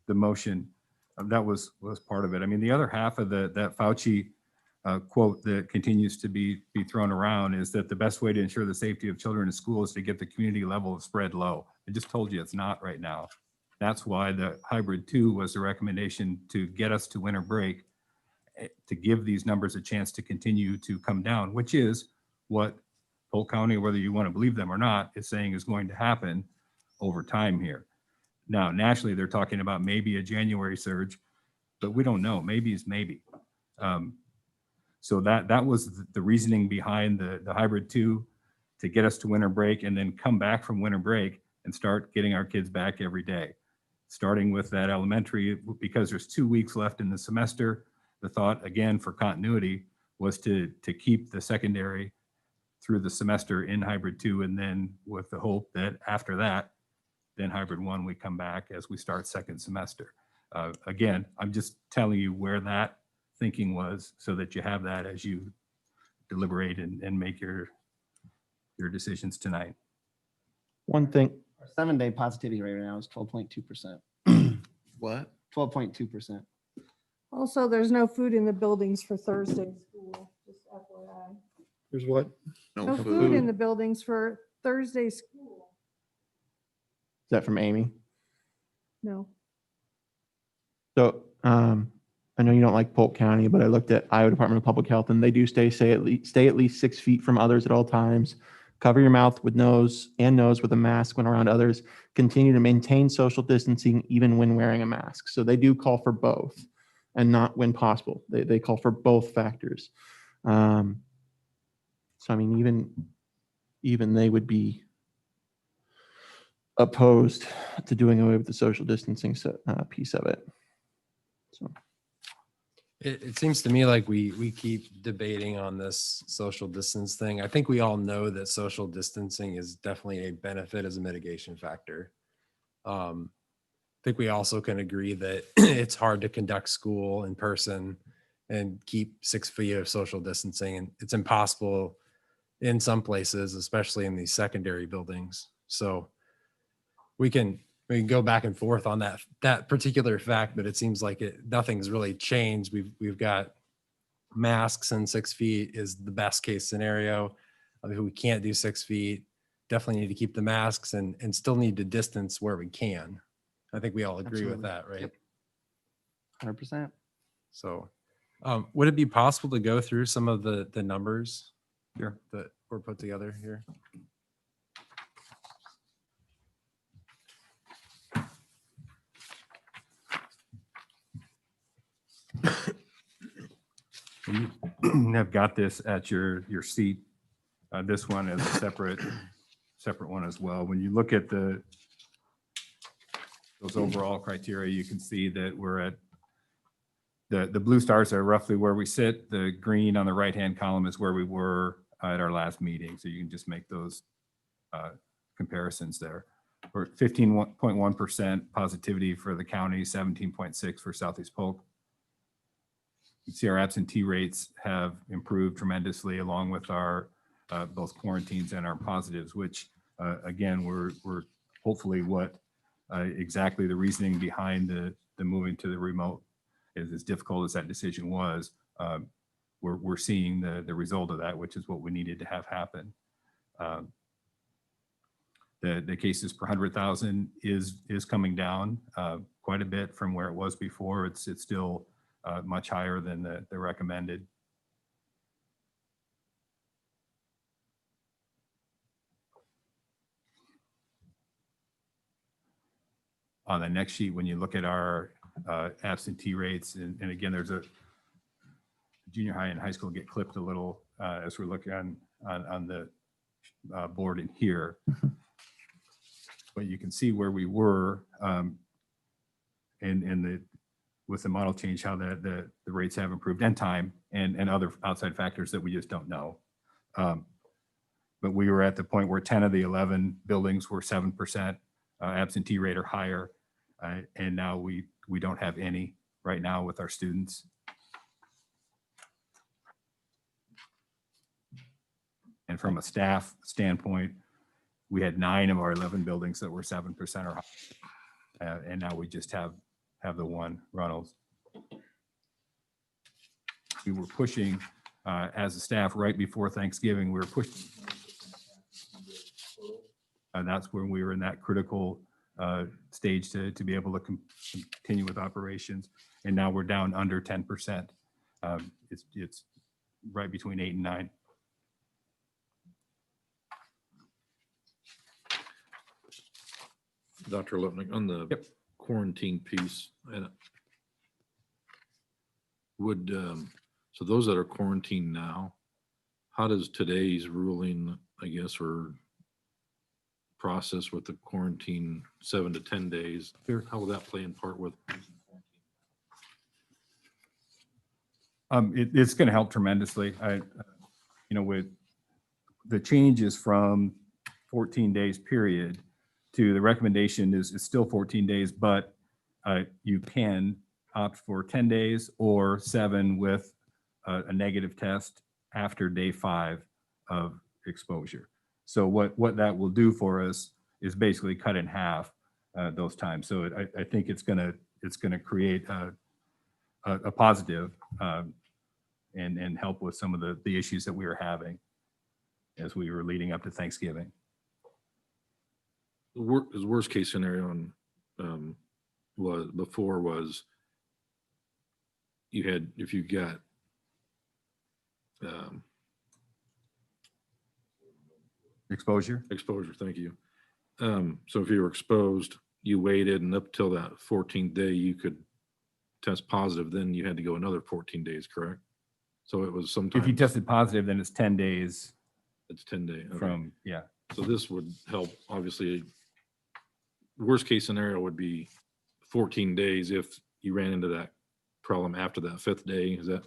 motion, that was part of it. I mean, the other half of that Fauci quote that continues to be thrown around is that the best way to ensure the safety of children in school is to get the community level of spread low. I just told you it's not right now. That's why the hybrid 2 was the recommendation to get us to winter break, to give these numbers a chance to continue to come down, which is what Polk County, whether you want to believe them or not, is saying is going to happen over time here. Now, nationally, they're talking about maybe a January surge, but we don't know. Maybe is maybe. So that was the reasoning behind the hybrid 2, to get us to winter break and then come back from winter break and start getting our kids back every day. Starting with that elementary, because there's 2 weeks left in the semester. The thought, again, for continuity was to keep the secondary through the semester in hybrid 2, and then with the hope that after that, then hybrid 1, we come back as we start second semester. Again, I'm just telling you where that thinking was so that you have that as you deliberate and make your decisions tonight. one thing, Our 7-day positivity rate right now is 12.2%. What? 12.2%. Also, there's no food in the buildings for Thursday school, just FYI. there's what? No food in the buildings for Thursday school. Is that from Amy? No. So I know you don't like Polk County, but I looked at Iowa Department of Public Health and they do stay at least 6 feet from others at all times. Cover your mouth with nose with a mask when around others. Continue to maintain social distancing even when wearing a mask. So they do call for both and not when possible. They call for both factors. So I mean, even they would be opposed to doing away with the social distancing piece of it. So. It seems to me like we keep debating on this social distance thing. I think we all know that social distancing is definitely a benefit as a mitigation factor. I think we also can agree that it's hard to conduct school in person and keep 6 feet of social distancing, and it's impossible in some places, especially in these secondary buildings. So we can go back and forth on that particular fact, but it seems like nothing's really changed. We've got masks, and 6 feet is the best case scenario. I mean, we can't do 6 feet, definitely need to keep the masks and still need to distance where we can. I think we all agree with Absolutely. that, right? 100%. So would it be possible to go through some of the numbers here that were put together here? You have got this at your seat. This one is a separate one as well. When you look at those overall criteria, you can see that we're at The blue stars are roughly where we sit. The green on the right-hand column is where we were at our last meeting. So you can just make those comparisons there. We're at 15.1% positivity for the county, 17.6 for Southeast Polk. You can see our absentee rates have improved tremendously along with our both quarantines and our positives, which again, we're hopefully what exactly the reasoning behind the moving to the remote is, as difficult as that decision was. We're seeing the result of that, which is what we needed to have happen. The cases per 100,000 is coming down quite a bit from where it was before. It's still much higher than the recommended. On the next sheet, when you look at our absentee rates, and again, there's a junior high and high school get clipped a little as we're looking on the board in here. But you can see where we were with the model change, how the rates have improved and time and other outside factors that we just don't know. But we were at the point where 10 of the 11 buildings were 7% absentee rate or higher. And now we don't have any right now with our students. And from a staff standpoint, we had 9 of our 11 buildings that were 7% or higher. And now we just have the one, Runnels. We were pushing as a staff right before Thanksgiving, we were pushing. And that's when we were in that critical stage to be able to continue with operations. And now we're down under 10%. It's right between 8 and 9. Dr. Lipnick, on the quarantine piece, and would, so those that are quarantined now, how does today's ruling, I guess, or process with the quarantine 7 to 10 days, how will that play in part with? It's going to help tremendously. With the changes from 14 days period to the recommendation is still 14 days, but you can opt for 10 days or 7 with a negative test after day 5 of exposure. So what that will do for us is basically cut in half those times. So I think it's gonna create a positive and help with some of the issues that we were having as we were leading up to Thanksgiving. The worst case scenario was you had, if you got Exposure. Thank you. So if you were exposed, you waited, and up till that 14th day, you could test positive. Then you had to go another 14 days, correct? So it was sometime. If you tested positive, then it's 10 days. It's 10 days. Okay. From, yeah. So this would help, obviously. Worst case scenario would be 14 days if you ran into that problem after that 5th day. Is that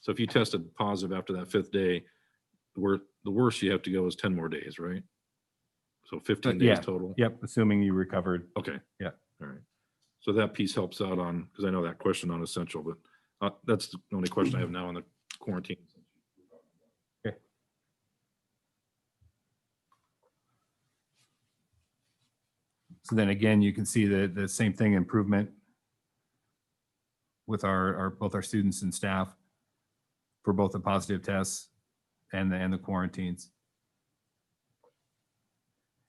so? If you tested positive after that 5th day, the worst you have to go is 10 more days, right? So 15 days total. Yep, assuming you recovered. Okay. Yeah. All right. So that piece helps out on, because I know that question on essential, but that's the only question I have now on the quarantine. Okay. So then again, you can see the same thing, improvement with both our students and staff for both the positive tests and the quarantines.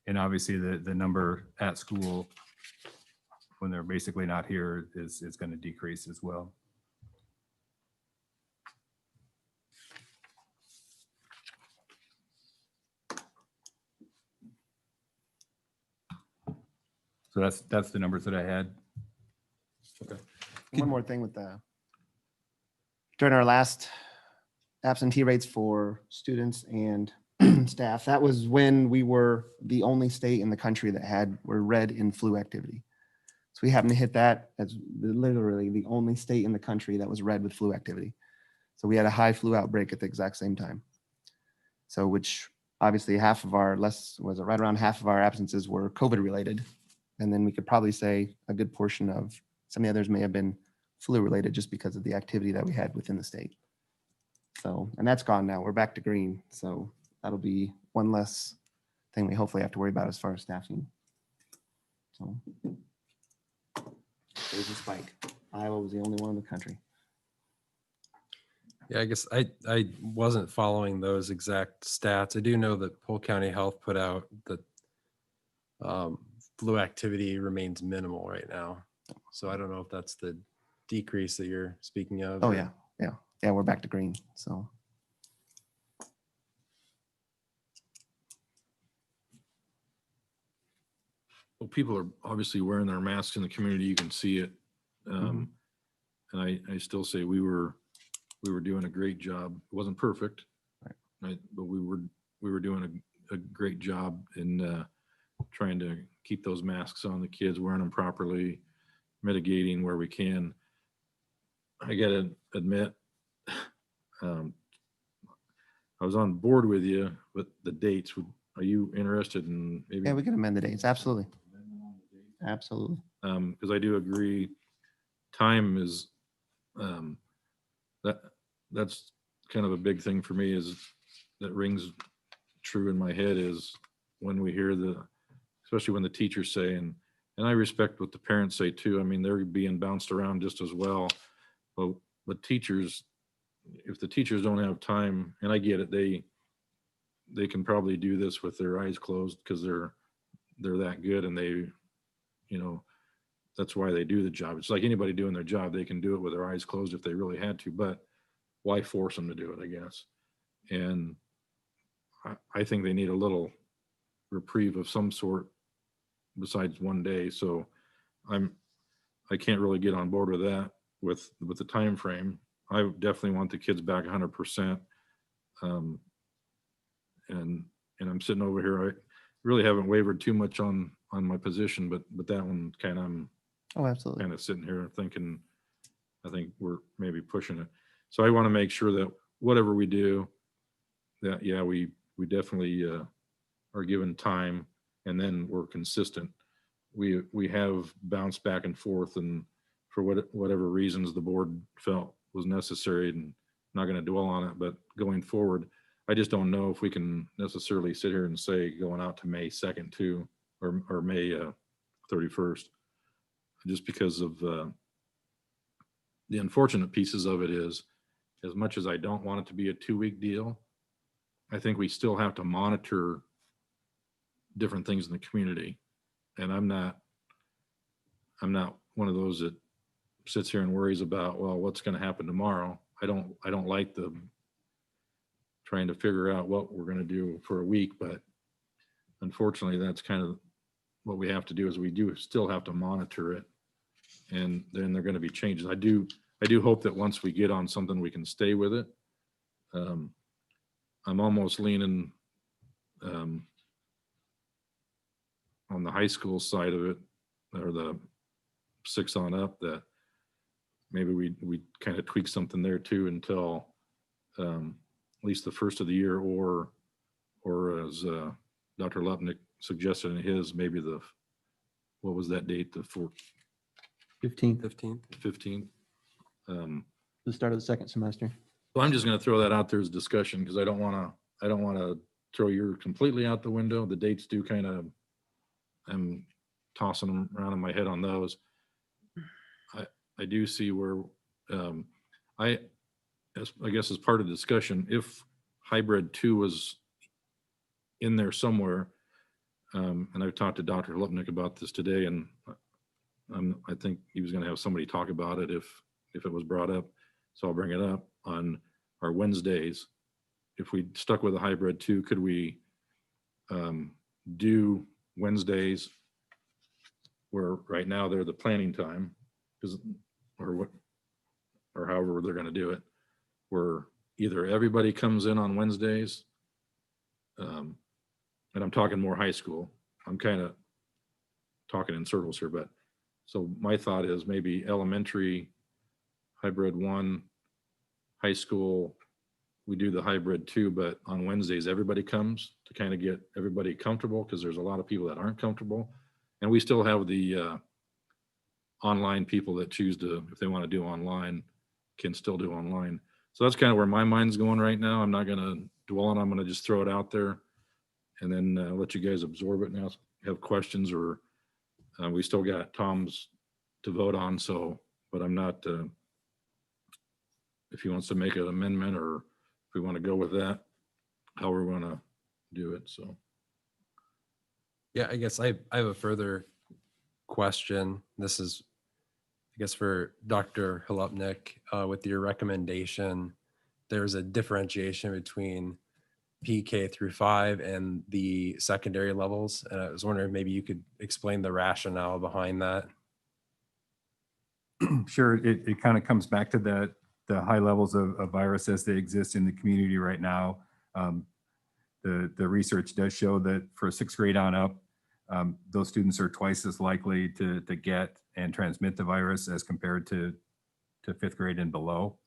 And obviously the number at school when they're basically not here is going to decrease as well. So that's the numbers that I had. Okay. One more thing with during our last absentee rates for students and staff, that was when we were the only state in the country that were red in flu activity. So we happened to hit that as literally the only state in the country that was red with flu activity. So we had a high flu outbreak at the exact same time. So which obviously right around half of our absences were COVID related. And then we could probably say a good portion of some of the others may have been flu related just because of the activity that we had within the state. So, and that's gone now. We're back to green. So that'll be one less thing we hopefully have to worry about as far as staffing. So there's a spike. Iowa was the only one in the country. Yeah, I guess I wasn't following those exact stats. I do know that Polk County Health put out that flu activity remains minimal right now. So I don't know if that's the decrease that you're speaking of. Oh, or- yeah. Yeah, we're back to green. So Well, people are obviously wearing their masks in the community. You can see it. And I still say we were doing a great job. It wasn't perfect, right? But we were doing a great job in trying to keep those masks on the kids, wearing them properly, mitigating where we can. I gotta admit, I was on board with you, but the dates, are you interested in maybe? yeah, we can amend the dates. Absolutely. Absolutely. Because I do agree, time is, that's kind of a big thing for me, is that rings true in my head, is when we hear especially when the teachers say, and I respect what the parents say too. I mean, they're being bounced around just as well. But teachers, if the teachers don't have time, and I get it, they can probably do this with their eyes closed because they're that good, and they, that's why they do the job. It's like anybody doing their job, they can do it with their eyes closed if they really had to, but why force them to do it, I guess? And I think they need a little reprieve of some sort besides one day. So I can't really get on board with that with the time frame. I definitely want the kids back 100%. And I'm sitting over here. I really haven't wavered too much on my position, but that one Oh, absolutely. kind of sitting here thinking, I think we're maybe pushing it. So I want to make sure that whatever we do, that, yeah, we definitely are given time, and then we're consistent. We have bounced back and forth, and for whatever reasons the board felt was necessary, and not going to dwell on it, but going forward, I just don't know if we can necessarily sit here and say going out to May 2nd too, or May 31st, just because of the unfortunate pieces of it is, as much as I don't want it to be a 2-week deal, I think we still have to monitor different things in the community. And I'm not one of those that sits here and worries about, well, what's going to happen tomorrow. I don't like the trying to figure out what we're going to do for a week, but unfortunately that's kind of what we have to do, is we do still have to monitor it. And then there are going to be changes. I do hope that once we get on something, we can stay with it. I'm almost leaning on the high school side of it, or the 6 on up, that maybe we kind of tweak something there too until at least the first of the year, or as Dr. Lupnick suggested in his, maybe what was that date? The 15th, 15th. 15th. the start of the second semester. So I'm just going to throw that out there as discussion, because I don't want to throw yours completely out the window. The dates do kind of, I'm tossing them around in my head on those. I do see where I guess as part of the discussion, if hybrid 2 was in there somewhere, and I've talked to Dr. Lupnick about this today, and I think he was going to have somebody talk about it if it was brought up. So I'll bring it up on our Wednesdays. If we stuck with a hybrid 2, could we do Wednesdays where right now they're the planning time, or however they're going to do it, where either everybody comes in on Wednesdays, and I'm talking more high school. I'm kind of talking in circles here, but So my thought is maybe elementary, hybrid 1, high school, we do the hybrid 2, but on Wednesdays, everybody comes to kind of get everybody comfortable, because there's a lot of people that aren't comfortable. And we still have the online people that choose to, if they want to do online, can still do online. So that's kind of where my mind's going right now. I'm not going to dwell on it. I'm going to just throw it out there and then let you guys absorb it and have questions, or we still got Tom's to vote on. So, but I'm not, if he wants to make an amendment, or if we want to go with that, how we're going to do it. So. Yeah, I guess I have a further question. This is, I guess, for Dr. Halupnik. With your recommendation, there's a differentiation between PK through 5 and the secondary levels. And I was wondering, maybe you could explain the rationale behind that. Sure, it kind of comes back to the high levels of virus as they exist in the community right now. The research does show that for 6th grade on up, those students are twice as likely to get and transmit the virus as compared to 5th grade and below.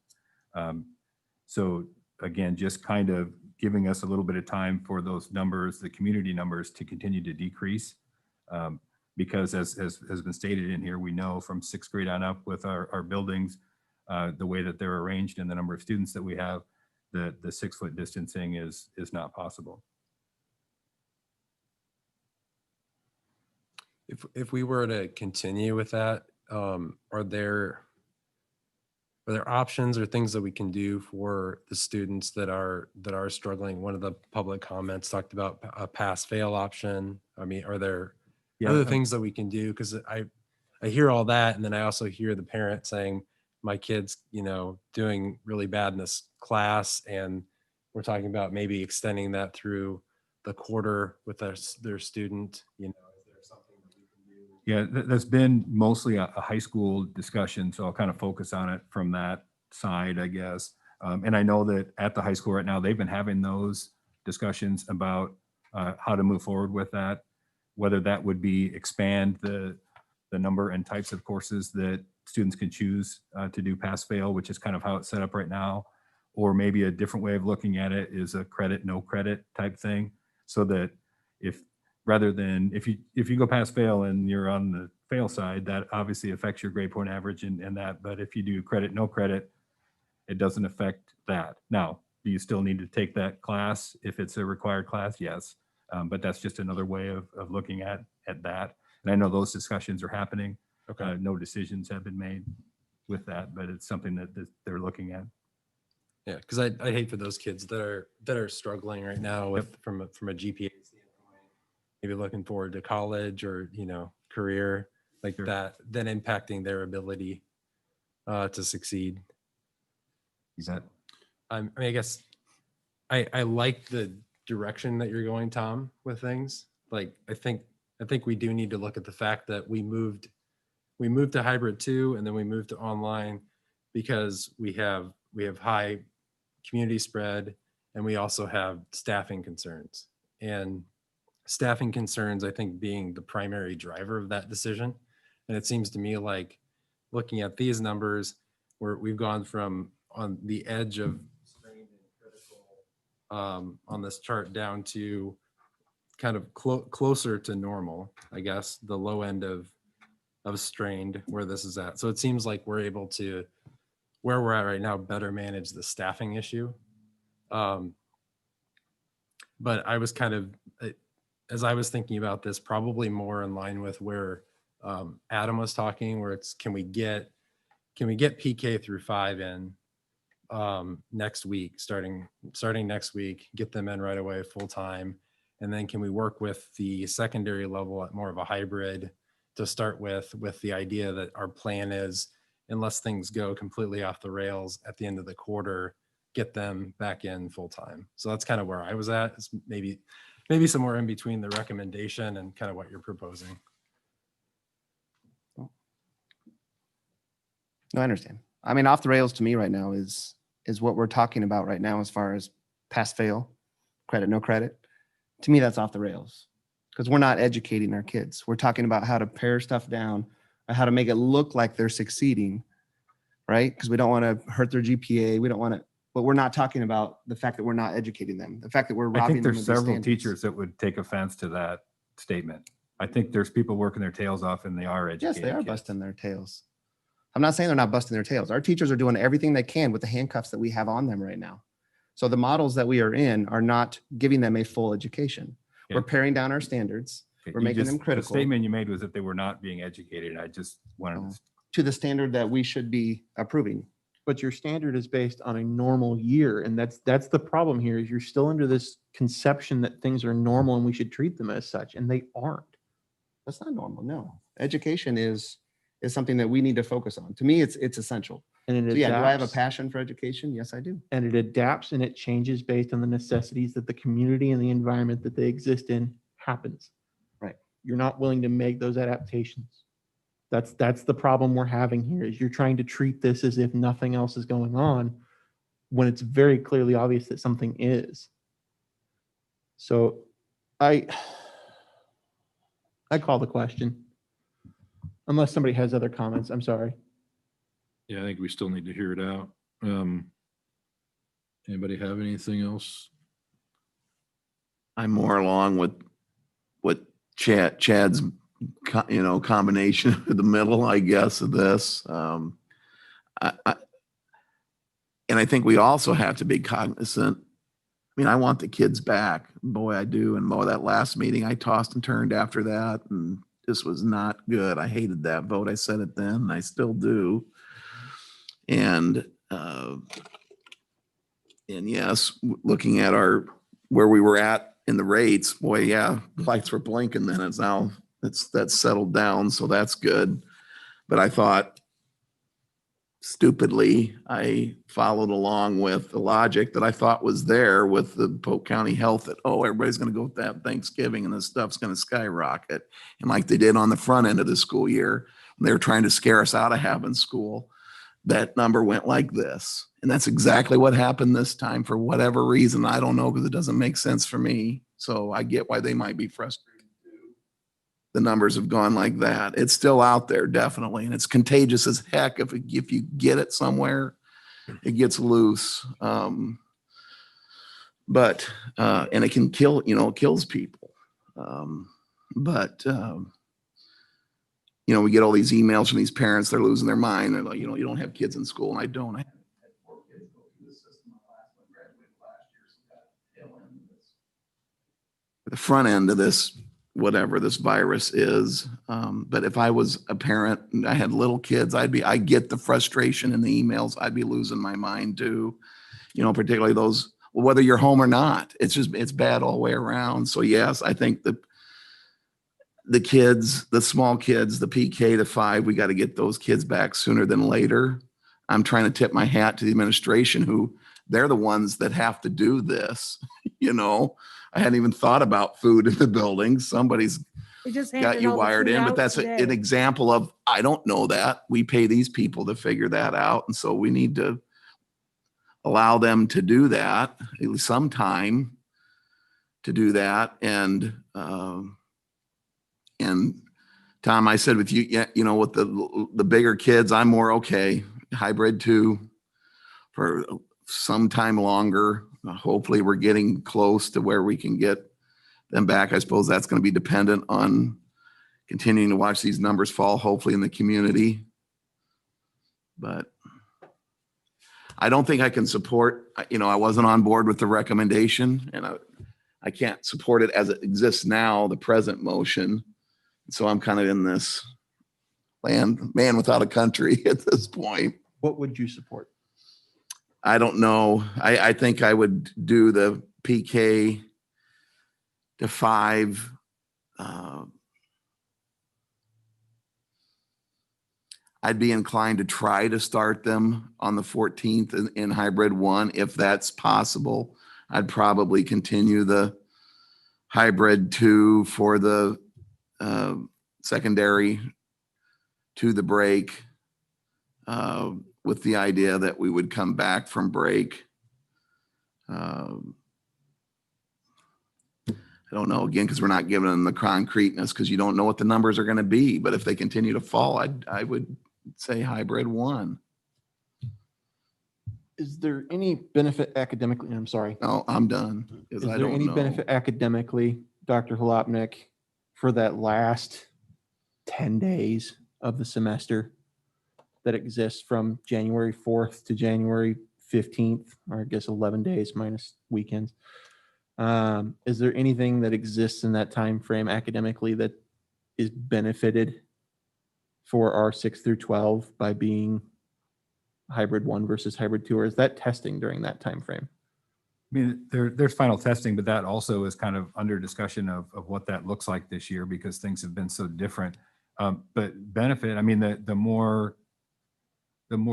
So again, just kind of giving us a little bit of time for those numbers, the community numbers, to continue to decrease. Because as has been stated in here, we know from 6th grade on up with our buildings, the way that they're arranged and the number of students that we have, the 6-foot distancing is not possible. If we were to continue with that, are there options or things that we can do for the students that are struggling? One of the public comments talked about a pass-fail option. I mean, are there other things that we can do? Because I hear all that, and then I also hear the parent saying, my kid's, doing really bad in this class, and we're talking about maybe extending that through the quarter with their student. Is there something that we can do? Yeah, that's been mostly a high school discussion, so I'll kind of focus on it from that side, I guess. And I know that at the high school right now, they've been having those discussions about how to move forward with that, whether that would be expand the number and types of courses that students can choose to do pass-fail, which is kind of how it's set up right now, or maybe a different way of looking at it is a credit, no credit type thing, so that rather than if you go pass-fail and you're on the fail side, that obviously affects your grade point average and that, but if you do credit, no credit, it doesn't affect that. Now, do you still need to take that class if it's a required class? Yes, but that's just another way of looking at that. And I know those discussions are happening. Okay. No decisions have been made with that, but it's something that they're looking at. Yeah, because I hate for those kids that are struggling right now with from a GPA standpoint, maybe looking forward to college or career like Sure. that, then impacting their ability to succeed. Is that I guess I like the direction that you're going, Tom, with things. Like I think we do need to look at the fact that we moved to hybrid 2 and then we moved to online because we have high community spread, and we also have staffing concerns. And staffing concerns, I think, being the primary driver of that decision. And it seems to me like looking at these numbers, we've gone from on the edge of strained and critical on this chart down to kind of closer to normal, I guess, the low end of strained where this is at. So it seems like we're able to, where we're at right now, better manage the staffing issue. But I was kind of, as I was thinking about this, probably more in line with where Adam was talking, where it's, can we get PK through 5 in next week, starting next week, get them in right away full time. And then can we work with the secondary level at more of a hybrid to start with the idea that our plan is, unless things go completely off the rails at the end of the quarter, get them back in full time. So that's kind of where I was at. It's maybe somewhere in between the recommendation and kind of what you're proposing. No, I understand. I mean, off the rails to me right now is what we're talking about right now as far as pass fail, credit, no credit. To me, that's off the rails because we're not educating our kids. We're talking about how to pare stuff down how to make it look like they're succeeding, right? Because we don't want to hurt their GPA. We don't want to, but we're not talking about the fact that we're not educating them. The fact that we're I robbing think them there's of these several standards. teachers that would take offense to that statement. I think there's people working their tails off and they are educating. Yes, they are kids. busting their tails. I'm not saying they're not busting their tails. Our teachers are doing everything they can with the handcuffs that we have on them right now. So the models that we are in are not giving them a full education. We're Okay. paring down our standards. Okay, We're you making just- them critical. The statement you made was that they were not being educated. I just wanted Oh. to. To the standard that we should be approving. But your standard is based on a normal year. And that's the problem here is you're still under this conception that things are normal and we should treat them as such, and they aren't. That's not normal. No, education is something that we need to focus on. To me, it's essential. And it So yeah, do I have a adapts- passion for education? Yes, I do. And it adapts and it changes based on the necessities that the community and the environment that they exist in happens. Right. You're not willing to make those adaptations. That's the problem we're having here is you're trying to treat this as if nothing else is going on when it's very clearly obvious that something is. So I call the question. Unless somebody has other comments, I'm sorry. Yeah, I think we still need to hear it out. Anybody have anything else? I'm more along with what Chad's combination of the middle, I guess, of this. And I think we also have to be cognizant. I mean, I want the kids back. Boy, I do. And boy, that last meeting, I tossed and turned after that. And this was not good. I hated that vote. I said it then, and I still do. And yes, looking at where we were at in the rates, boy, yeah, lights were blinking then. It's now that's settled down, so that's good. But I thought stupidly, I followed along with the logic that I thought was there with the Polk County Health that, oh, everybody's going to go with that Thanksgiving and this stuff's going to skyrocket. And like they did on the front end of the school year, when they were trying to scare us out of having school, that number went like this. And that's exactly what happened this time for whatever reason. I don't know, because it doesn't make sense for me. So I get why they might be frustrated. The numbers have gone like that. It's still out there, definitely. And it's contagious as heck. If you get it somewhere, it gets loose. And it can kill, it kills people. We get all these emails from these parents. They're losing their mind. They're like, you don't have kids in school. And I don't. I had 4 kids go through the system. My last one graduated last year. So got tail end of this. The front end of this, whatever this virus is. But if I was a parent and I had little kids, I get the frustration in the emails. I'd be losing my mind too. Particularly those, whether you're home or not, it's bad all the way around. So yes, I think the kids, the small kids, the PK to 5, we got to get those kids back sooner than later. I'm trying to tip my hat to the administration who they're the ones that have to do this. I hadn't even thought about food in the building. Somebody's They just got handed you all the wired food in, but out that's an today. example of, I don't know that. We pay these people to figure that out. And so we need to allow them to do that, at least some time to do that. And Tom, I said with you, yeah, with the bigger kids, I'm more okay. Hybrid 2 for some time longer. Hopefully we're getting close to where we can get them back. I suppose that's going to be dependent on continuing to watch these numbers fall, hopefully in the community. But I don't think I can support, I wasn't on board with the recommendation, and I can't support it as it exists now, the present motion. So I'm kind of in this man without a country at this point. What would you support? I don't know. I think I would do the PK to 5. I'd be inclined to try to start them on the 14th in hybrid 1, if that's possible. I'd probably continue the hybrid 2 for the secondary to the break, with the idea that we would come back from break. I don't know, again, because we're not giving them the concreteness, because you don't know what the numbers are going to be. But if they continue to fall, I would say hybrid 1. Is there any benefit academically? I'm sorry. No, I'm done. Because Is I there don't any know. benefit academically, Dr. Holopnik, for that last 10 days of the semester that exists from January 4th to January 15th, or I guess 11 days minus weekends? Is there anything that exists in that time frame academically that is benefited for our 6 through 12 by being hybrid 1 versus hybrid 2, or is that testing during that time frame? I mean, there's final testing, but that also is kind of under discussion of what that looks like this year because things have been so different. But benefit, I mean, the more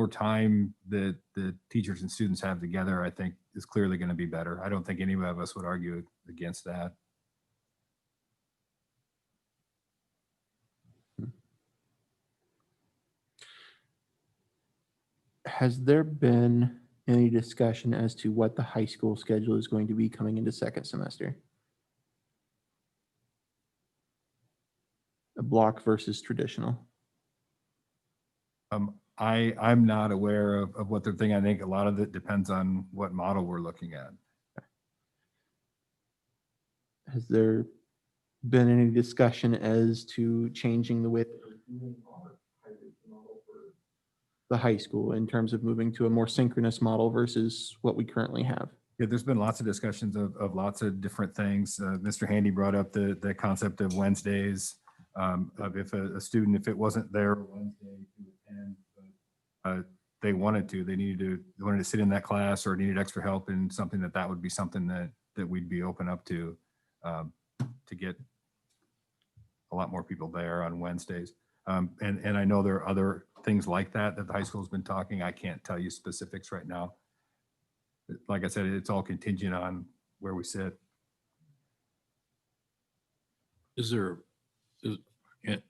time that the teachers and students have together, I think is clearly going to be better. I don't think any of us would argue against that. Has there been any discussion as to what the high school schedule is going to be coming into second semester? A block versus traditional? I'm not aware of what they're thinking. I think a lot of it depends on what model we're looking at. Has there been any discussion as to changing the way the high school in terms of moving to a more synchronous model versus what we currently have? Yeah, there's been lots of discussions of lots of different things. Mr. Handy brought up the concept of Wednesdays. Of if a student, if it wasn't there Wednesday to attend, but they wanted to sit in that class or needed extra help in something, that would be something that we'd be open up to get a lot more people there on Wednesdays. And I know there are other things like that the high school's been talking. I can't tell you specifics right now. Like I said, it's all contingent on where we sit.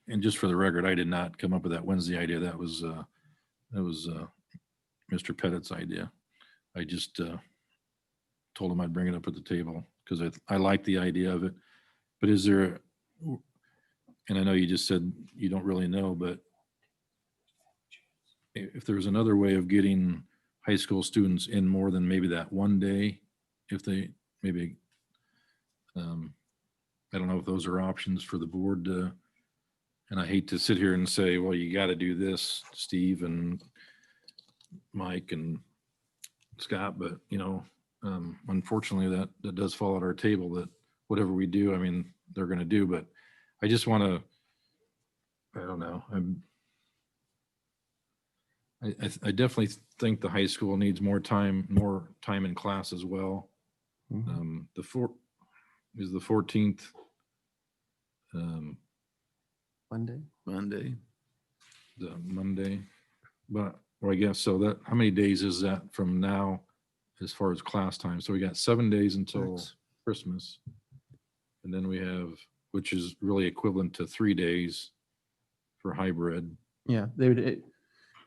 And just for the record, I did not come up with that Wednesday idea. That was Mr. Pettit's idea. I just told him I'd bring it up at the table because I like the idea of it. But is there, and I know you just said you don't really know, but if there's another way of getting high school students in more than maybe that one day, if they maybe, I don't know if those are options for the board. And I hate to sit here and say, well, you got to do this, Steve and Mike and Scott, but unfortunately that does fall at our table, that whatever we do, I mean, they're going to do, but I just want to, I don't know. I definitely think the high school needs more time in class as well. Mm-hmm. Is the 14th. Monday. The Monday, but I guess so. That how many days is that from now as far as class time? So we got 7 days until Christmas, and then we have, which is really equivalent to 3 days for hybrid. Yeah, they would.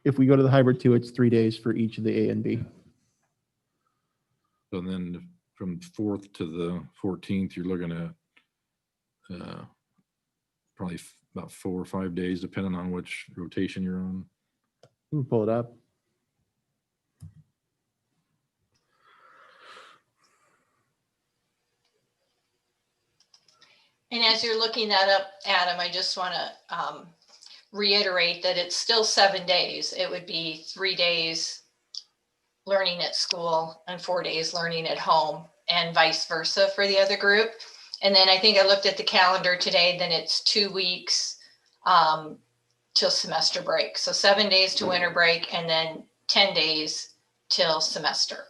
If we go to the hybrid 2, it's 3 days for each of the A and B. So then from 4th to the 14th, you're looking at probably about 4 or 5 days, depending on which rotation you're on. You can pull it up. And as you're looking that up, Adam, I just want to reiterate that it's still 7 days. It would be 3 days learning at school and 4 days learning at home, and vice versa for the other group. And then I think I looked at the calendar today, then it's 2 weeks till semester break. So 7 days to winter break and then 10 days till semester.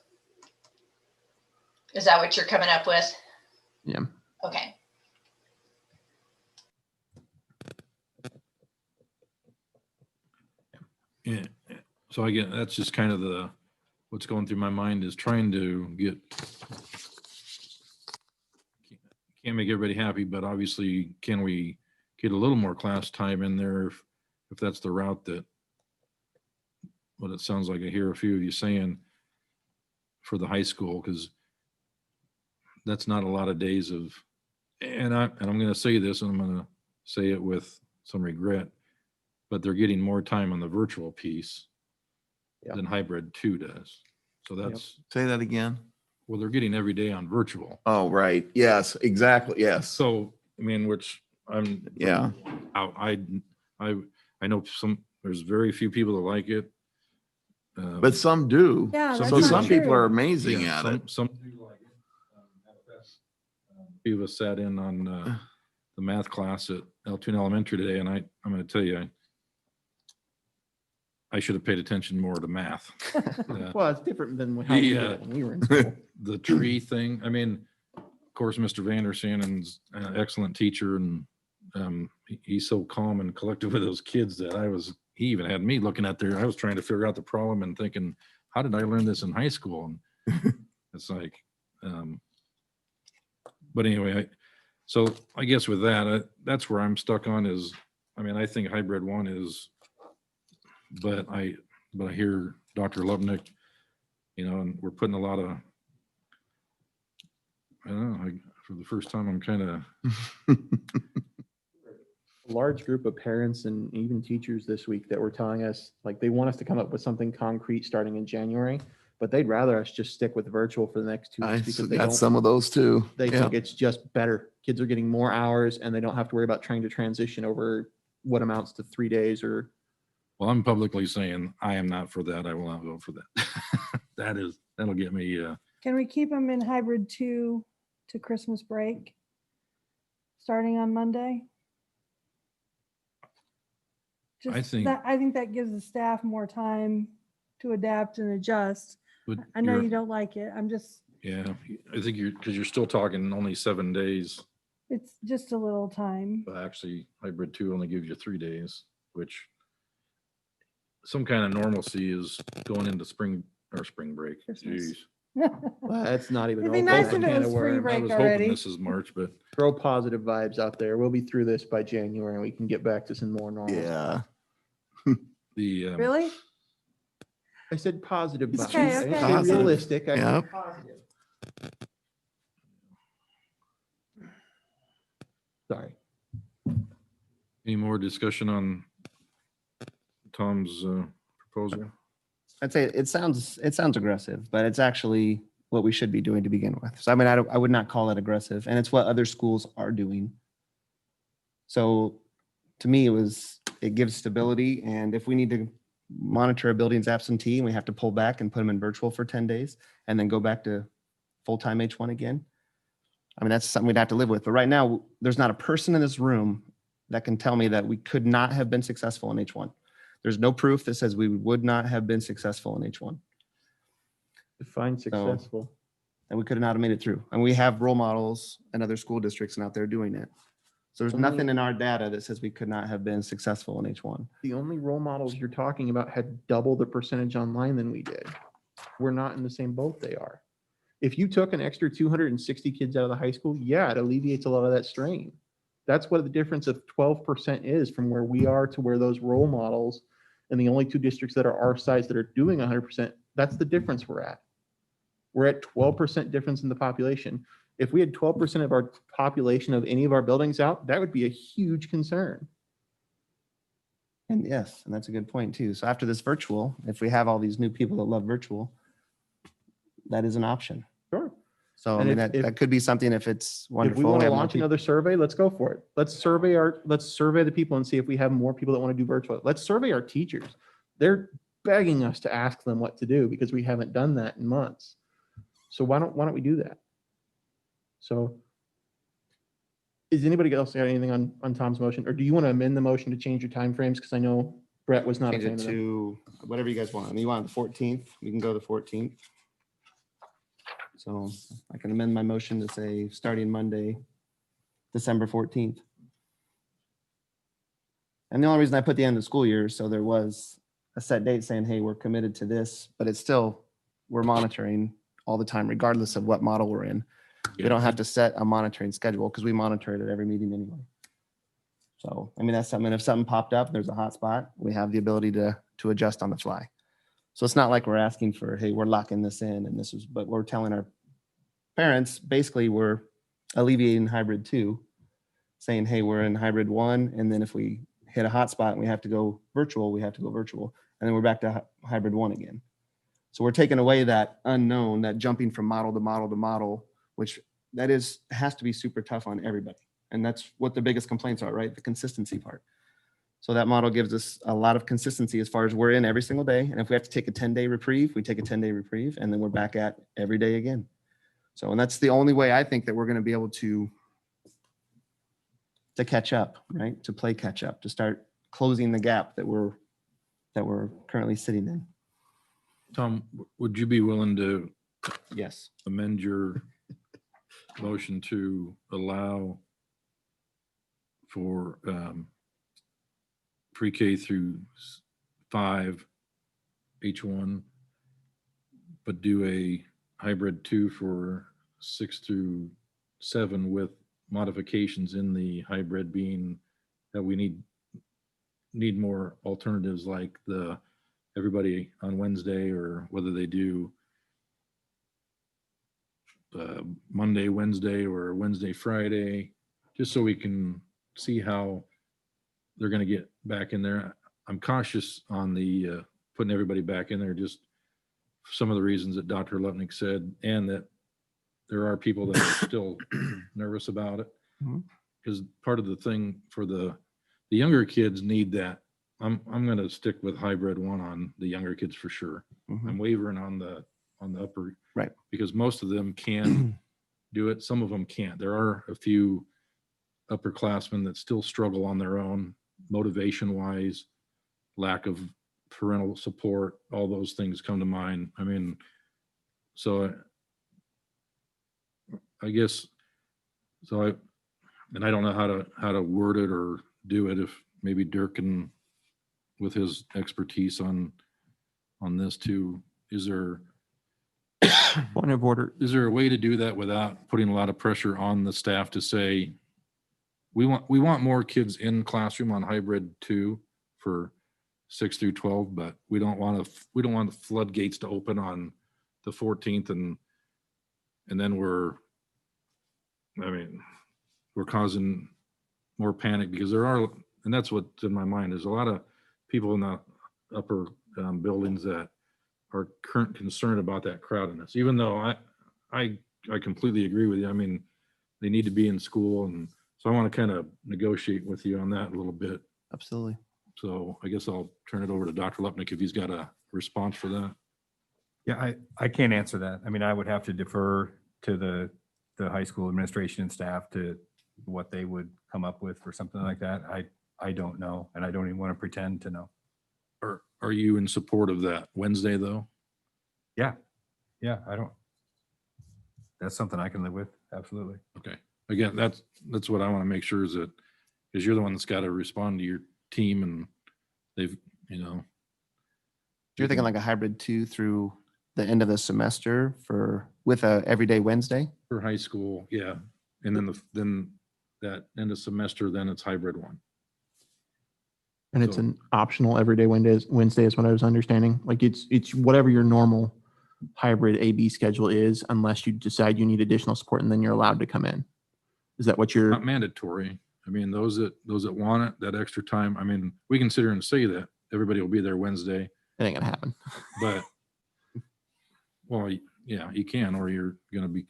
Is that what you're coming up with? Yeah. Okay. Yeah. So again, that's just kind of what's going through my mind is trying to can't make everybody happy, but obviously can we get a little more class time in there if that's the route that what it sounds like I hear a few of you saying for the high school, because that's not a lot of days of and I'm going to say this, and I'm going to say it with some regret, but they're getting more time on the virtual piece Yeah. than hybrid 2 does. So that's, Say that again. well, they're getting every day on virtual. Oh, right. Yes, exactly. Yes. So, I mean, which I'm, Yeah. I know there's very few people that like it. But some do. Yeah, Some that's So do not some like it. people are true. amazing Yeah, at it. some do like it. Few of us sat in on the math class at Altoona Elementary today, and I'm going to tell you, I should have paid attention more to math. Well, it's different than how we did it when we were in school. The tree thing, I mean, of course, Mr. Vandersandon's an excellent teacher, and he's so calm and collected with those kids that he even had me looking at I was trying to figure out the problem and thinking, how did I learn this in high school? And it's like, but anyway, so I guess with that, that's where I'm stuck on is, I mean, I think hybrid 1 is, but I hear Dr. Lubnick, and we're putting a lot of, I don't know, for the first time, I'm kind of, A large group of parents and even teachers this week that were telling us, like, they want us to come up with something concrete starting in January, but they'd rather us just stick with virtual for the next 2 I weeks because they got don't, some of those too. they Yeah. think it's just better. Kids are getting more hours and they don't have to worry about trying to transition over what amounts to 3 days or. well, I'm publicly saying I am not for that. I will not vote for that. That'll get me, Can we keep them in hybrid 2 to Christmas break? Starting on Monday? I think- I think that gives the staff more time to adapt and adjust. but I know you're- you don't like it. I'm just, Yeah, I think because you're still talking only 7 days. it's just a little time. But actually, hybrid 2 only gives you 3 days, which some kind of normalcy is going into spring break. Christmas. Jeez. Well, it's not even. It'd be open. nice It's a if it can was of free worms. I break was already. hoping this is March, but Throw positive vibes out there. We'll be through this by January and we can get back to some more normal. Yeah. the, Really? I said positive vibes. Okay, I didn't okay. say Positive. realistic. I said Yep. positive. Sorry. any more discussion on Tom's proposal? I'd say it sounds aggressive, but it's actually what we should be doing to begin with. So I mean, I would not call it aggressive, and it's what other schools are doing. So to me, it gives stability, and if we need to monitor a building's absentee and we have to pull back and put them in virtual for 10 days and then go back to full-time H1 again, I mean, that's something we'd have to live with. But right now, there's not a person in this room that can tell me that we could not have been successful in H1. There's no proof that says we would not have been successful in H1. Define successful. And we could not have made it through. And we have role models and other school districts and out there doing it. So there's Only- nothing in our data that says we could not have been successful in H1. The only role models you're talking about had double the percentage online than we did. We're not in the same boat they are. If you took an extra 260 kids out of the high school, yeah, it alleviates a lot of that strain. That's what the difference of 12% is from where we are to where those role models and the only 2 districts that are our size that are doing 100%, that's the difference we're at. We're at 12% difference in the population. If we had 12% of our population of any of our buildings out, that would be a huge concern. And yes, and that's a good point too. So after this virtual, if we have all these new people that love virtual, that is an option. Sure. So I And mean, if- that could be something if it's If we wonderful. want to have more launch people- another survey, let's go for it. Let's survey the people and see if we have more people that want to do virtual. Let's survey our teachers. They're begging us to ask them what to do because we haven't done that in months. So why don't we do that? So is anybody else got anything on Tom's motion, or do you want to amend the motion to change your timeframes? Because I know Brett was not a change fan it of them. to whatever you guys want. I mean, you want the 14th, we can go the 14th. So I can amend my motion to say starting Monday, December 14th. And the only reason I put the end of the school year, is so there was a set date saying, hey, we're committed to this, but it's still, we're monitoring all the time, regardless of what model we're in. We don't have to set a monitoring schedule because we monitor it at every meeting anyway. So, I mean, that's something, if something popped up, there's a hot spot, we have the ability to adjust on the fly. So it's not like we're asking for, hey, we're locking this in and this is, but we're telling our parents, basically, we're alleviating hybrid 2, saying, hey, we're in hybrid 1, and then if we hit a hotspot and we have to go virtual, we have to go virtual, and then we're back to hybrid 1 again. So we're taking away that unknown, that jumping from model to model to model, which has to be super tough on everybody. And that's what the biggest complaints are, right? The consistency part. So that model gives us a lot of consistency as far as we're in every single day. And if we have to take a 10-day reprieve, we take a 10-day reprieve, and then we're back at every day again. So, and that's the only way I think that we're going to be able to catch up, right? To play catch up, to start closing the gap that we're currently sitting in. Tom, would you be willing to Yes. amend your motion to allow for pre-K through 5 H1, but do a hybrid 2 for 6 through 7 with modifications in the hybrid being that we need more alternatives like everybody on Wednesday, or whether they do Monday, Wednesday, or Wednesday, Friday, just so we can see how they're going to get back in there. I'm cautious on the putting everybody back in there, just for some of the reasons that Dr. Lutnick said, and that there are people that are still nervous about it. Because part of the thing for the younger kids need that. I'm going to stick with hybrid 1 on the younger kids for sure. I'm wavering on the upper, right? Because most of them can do it. Some of them can't. There are a few upperclassmen that still struggle on their own, motivation wise, lack of parental support, all those things come to mind. I mean, so I guess, and I don't know how to word it or do it. If maybe Dirk can, with his expertise on this too, is there Point of order. Is there a way to do that without putting a lot of pressure on the staff to say, we want more kids in classroom on hybrid 2 for 6 through 12, but we don't want the floodgates to open on the 14th and then we're causing more panic, because there are, and that's what's in my mind, there's a lot of people in the upper buildings that are concerned about that crowdedness, even though I completely agree with you. I mean, they need to be in school, and so I want to kind of negotiate with you on that a little bit. Absolutely. So I guess I'll turn it over to Dr. Lupnick if he's got a response for that. Yeah, I can't answer that. I mean, I would have to defer to the high school administration and staff to what they would come up with for something like that. I don't know, and I don't even want to pretend to know. Are you in support of that Wednesday though? Yeah, that's something I can live with. Absolutely. Okay. Again, that's what I want to make sure is that, because you're the one that's got to respond to your team, and they've, You're thinking like a hybrid 2 through the end of the semester with a everyday Wednesday? for high school, yeah. And then that end of semester, then it's hybrid 1. And it's So- an optional everyday Wednesday is what I was understanding. Like it's whatever your normal hybrid AB schedule is, unless you decide you need additional support, and then you're allowed to come in. Is that what you're? Not mandatory. I mean, those that want it, that extra time, I mean, we can sit here and say that everybody will be there Wednesday, It ain't gonna happen. but well, yeah, you can, or you're going to be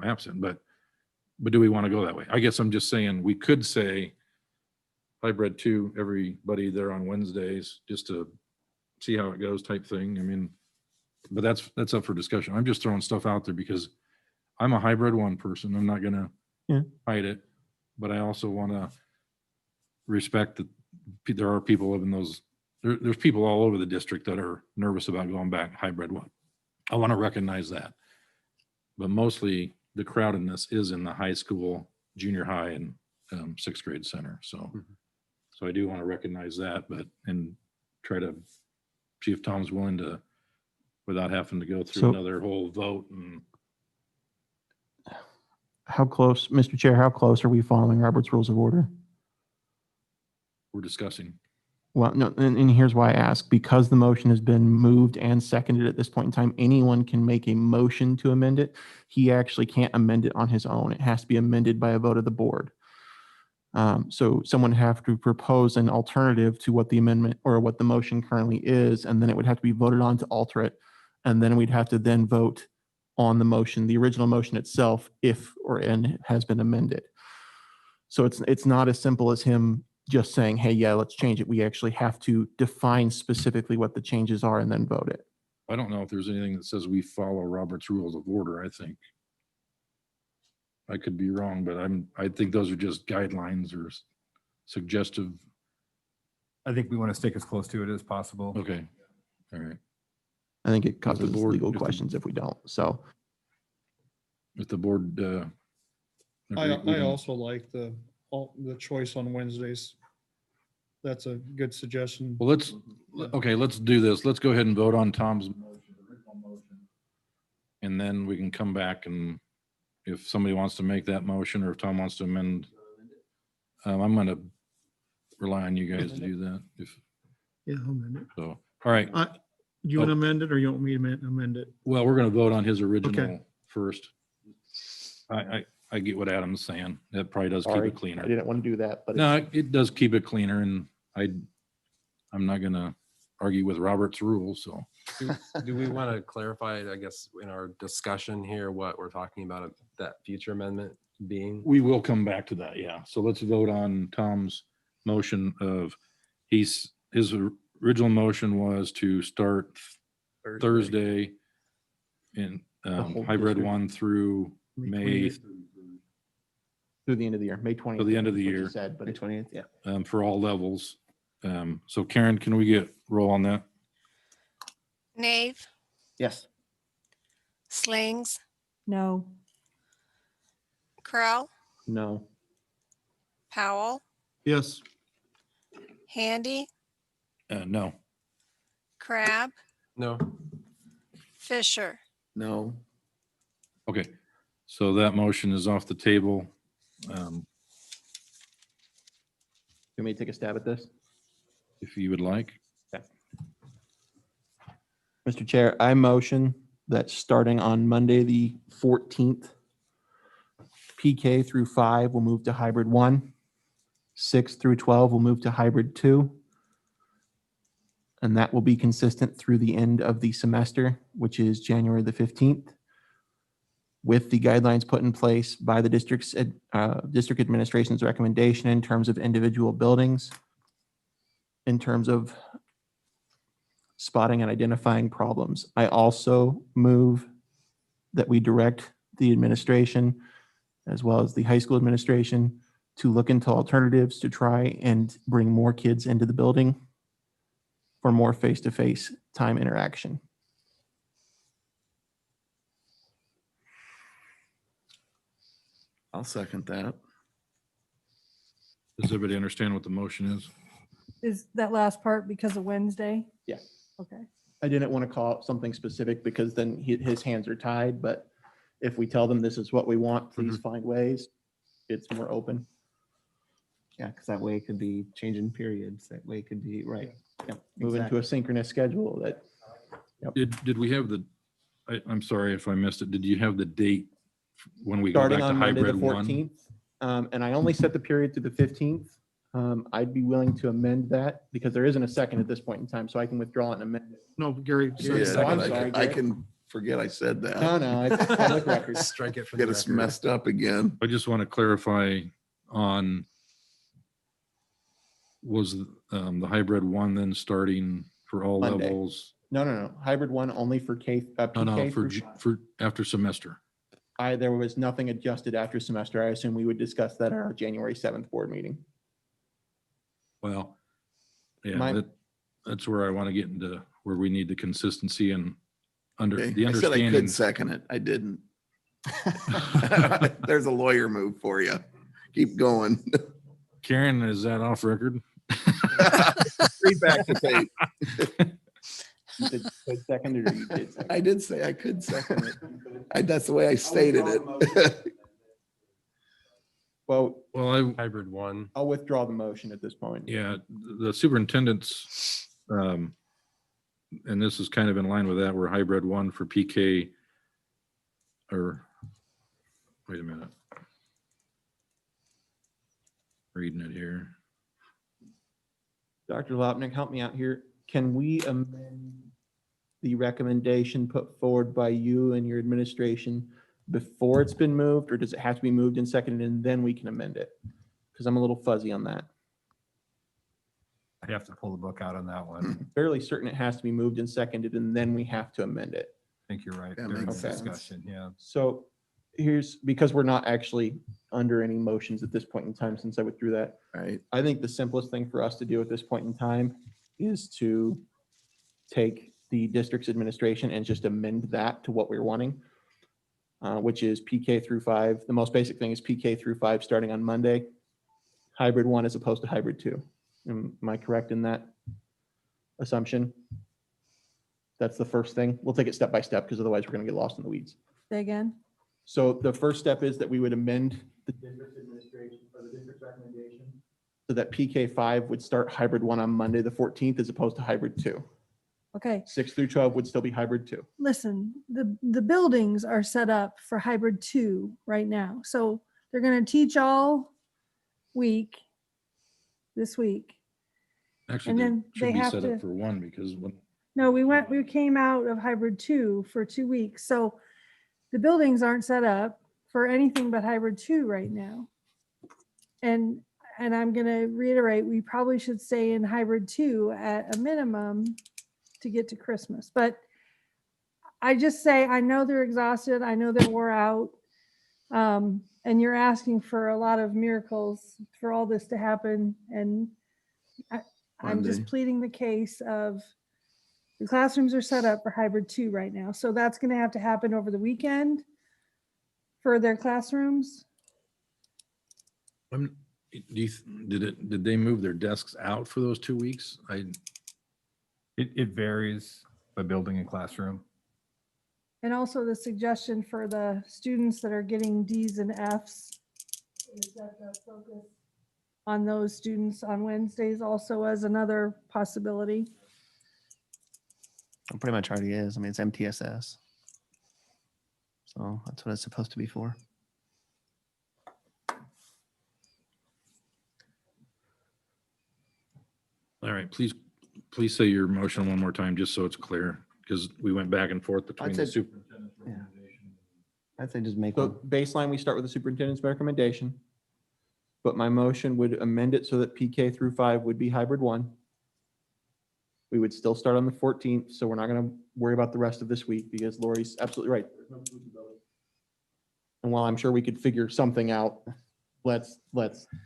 absent, but do we want to go that way? I guess I'm just saying we could say hybrid 2, everybody there on Wednesdays, just to see how it goes type thing. I mean, but that's up for discussion. I'm just throwing stuff out there because I'm a hybrid 1 person. I'm not going to hide it, but I also want to respect that there are people living those. There's people all over the district that are nervous about going back hybrid 1. I want to recognize that, but mostly the crowdedness is in the high school, junior high, and 6th grade center. So, so I do want to recognize that, and try to see if Tom's willing to, without having to go through So- another whole vote. And How close, Mr. Chair, how close are we following Robert's Rules of Order? we're discussing. Well, no, and here's why I ask. Because the motion has been moved and seconded at this point in time, anyone can make a motion to amend it. He actually can't amend it on his own. It has to be amended by a vote of the board. So someone would have to propose an alternative to what the amendment or what the motion currently is, and then it would have to be voted on to alter it. And then we'd have to then vote on the motion, the original motion itself, if or and has been amended. So it's not as simple as him just saying, hey, yeah, let's change it. We actually have to define specifically what the changes are and then vote it. I don't know if there's anything that says we follow Robert's Rules of Order. I think I could be wrong, but I think those are just guidelines or suggestive. I think we want to stick as close to it as possible. Okay. All right. I think it causes board- legal if the- questions if we don't. So If the board, agree, we I can- also like the choice on Wednesdays. That's a good suggestion. Well, let's do this. Let's go ahead and vote on Tom's motion, original motion. And then we can come back and if somebody wants to make that motion or if Tom wants to amend, I'm going to rely on you guys to do that. Yeah, I'll amend it. So, all right. Do you want to amend it or you want me to amend it? Well, we're going to vote on his original first. I get what Adam's saying. That probably does keep sorry, it cleaner. I didn't want to do that, but No, it does keep it cleaner and I'm not going to argue with Robert's rules. So Do we want to clarify, I guess, in our discussion here, what we're talking about, that future amendment being? we will come back to that. Yeah. So let's vote on Tom's motion of his original motion was to start Thursday in whole hybrid district. 1 through May 28th. through the end of the year, May 20th. To the end of the is what you year. Said, but May 20th, yeah. for all levels. So Karen, can we get roll on that? Nave, Yes. Slings, No. Crowell, no, Powell, Yes. Handy, No. Crab, No, Fisher. No, Okay. So that motion is off the table. you may take a stab at this. If you would like. Mr. Chair, I motion that starting on Monday, the 14th, PK through 5 will move to hybrid 1. 6 through 12 will move to hybrid 2. And that will be consistent through the end of the semester, which is January the 15th, with the guidelines put in place by the district administration's recommendation in terms of individual buildings, in terms of spotting and identifying problems. I also move that we direct the administration as well as the high school administration to look into alternatives to try and bring more kids into the building for more face-to-face time interaction. I'll second that. Does everybody understand what the motion is? Is that last part because of Wednesday? Yeah. Okay. I didn't want to call it something specific because then his hands are tied, but if we tell them this is what we want, please find ways, it's more open. Yeah, because that way it could be changing periods. That way it could be, right. Yep, Move into exactly. a synchronous schedule that, Did we have I'm sorry if I missed it. Did you have the date when we go starting back to on Monday, the hybrid 1? 14th. And I only set the period to the 15th. I'd be willing to amend that because there isn't a second at this point in time, so I can withdraw it and amend it. No, Gary. Yeah, So I'm but sorry, I Garrett. can forget I said that. No, it's public record. strike it for the Get us record. messed up again. I just want to clarify on, was the hybrid 1 then starting for all Monday. levels? No. Hybrid 1 only for No, PK for through for after semester. there was nothing adjusted after semester. I assume we would discuss that at our January 7th board meeting. Well, yeah, My- that's where I want to get into where we need the consistency and Okay, the I said I understanding. could second it. I didn't. There's a lawyer move for you. Keep going. Karen, is that off record? Read back the tape. You said could second it or you did second it? I did say I could second it. That's the way I stated it. Well, Hybrid one. I'll withdraw the motion at this point. Yeah, the superintendent's, and this is kind of in line with that, we're hybrid one for PK, or, wait a minute. Reading it here. Dr. Lopnick, help me out here. Can we amend the recommendation put forward by you and your administration before it's been moved, or does it have to be moved and seconded and then we can amend it? Because I'm a little fuzzy on that. I'd have to pull the book out on that one. Fairly certain it has to be moved and seconded and then we have to amend it. I think you're right. That During makes the sense. discussion, yeah. So here's, because we're not actually under any motions at this point in time since I withdrew that, Right. I think the simplest thing for us to do at this point in time is to take the district's administration and just amend that to what we're wanting, which is PK through 5. The most basic thing is PK through 5 starting on Monday, hybrid 1 as opposed to hybrid 2. Am I correct in that assumption? That's the first thing. We'll take it step by step because otherwise we're going to get lost in the weeds. Say again. So the first step is that we would amend the district administration or the district recommendation so that PK 5 would start hybrid 1 on Monday, the 14th, as opposed to hybrid 2. Okay, 6 through 12 would still be hybrid 2. listen, the buildings are set up for hybrid 2 right now. So they're going to teach all week, this week. Actually, And they then they should be have set to- up for one because when, No, we came out of hybrid 2 for 2 weeks. So the buildings aren't set up for anything but hybrid 2 right now. And I'm going to reiterate, we probably should stay in hybrid 2 at a minimum to get to Christmas. But I just say, I know they're exhausted. I know they're wore out. And you're asking for a lot of miracles for all this to happen. And I'm just Monday. pleading the case of the classrooms are set up for hybrid 2 right now. So that's going to have to happen over the weekend for their classrooms. did they move their desks out for those 2 weeks? It varies by building and classroom. And also the suggestion for the students that are getting Ds and Fs is that the focus on those students on Wednesdays also as another possibility. It pretty much already is. I mean, it's MTSS. So that's what it's supposed to be for. All right, please say your motion one more time, just so it's clear, because we went back and forth between the said- superintendent's yeah. recommendation. I'd say just make So one. baseline, we start with the superintendent's recommendation. But my motion would amend it so that PK through 5 would be hybrid 1. We would still start on the 14th, so we're not going to worry about the rest of this week because Lori's absolutely right. And while I'm sure we could figure something out, let's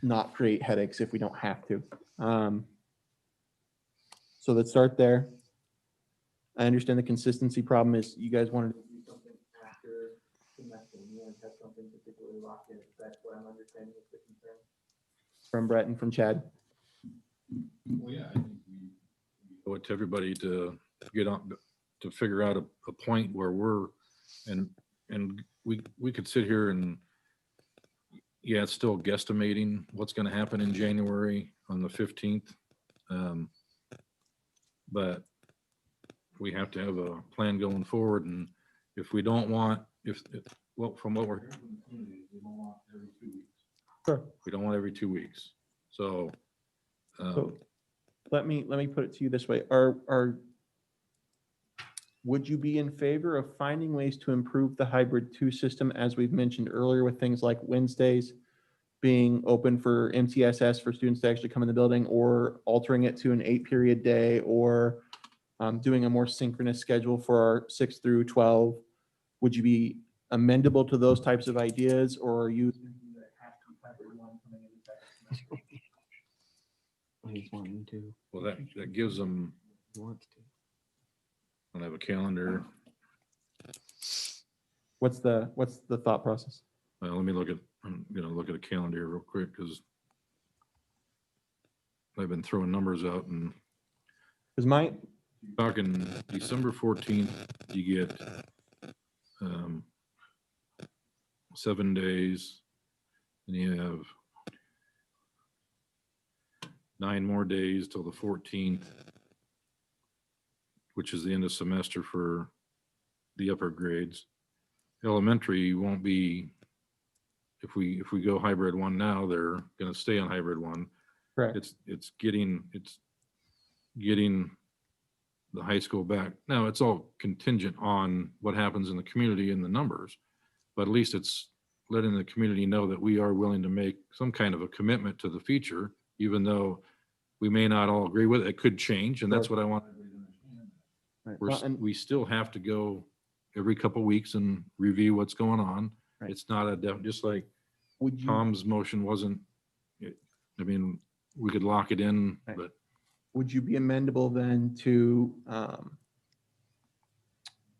not create headaches if we don't have to. So let's start there. I understand the consistency problem is you guys wanted to do something after semester. You want to have something particularly locked in. That's what I'm understanding is the concern from Brett and from Chad. Well, yeah, I think we owe it to everybody to get on, to figure out a point where we're, and we could sit here and, yeah, it's still guesstimating what's going to happen in January on the 15th. But we have to have a plan going forward, and if we don't want, well, from what we're hearing, we don't want every 2 weeks. Sure. We don't want every 2 weeks. So, So let me put it to you this way. Would you be in favor of finding ways to improve the hybrid 2 system, as we've mentioned earlier, with things like Wednesdays being open for MTSS for students to actually come in the building, or altering it to an 8-period day, or doing a more synchronous schedule for our 6 through 12? Would you be amendable to those types of ideas, or are you thinking that it has to be hybrid 1 coming into the second semester? He's wanting to. well, that gives them, He wants to. I don't have a calendar. What's the thought process? Well, I'm gonna look at a calendar real quick, because I've been throwing numbers out, and Because my, talking December 14th, you get 7 days. And you have 9 more days till the 14th, which is the end of semester for the upper grades. Elementary won't be, if we go hybrid 1 now, they're going to stay on hybrid 1. Correct. It's getting the high school back. Now, it's all contingent on what happens in the community and the numbers, but at least it's letting the community know that we are willing to make some kind of a commitment to the future, even though we may not all agree with it. It could change, and that's what I want everybody to understand. Right. We're, Well, and we still have to go every couple of weeks and review what's going on. Right. It's not just like would you, Tom's motion wasn't, I mean, we could lock it in, Right. but would you be amendable then to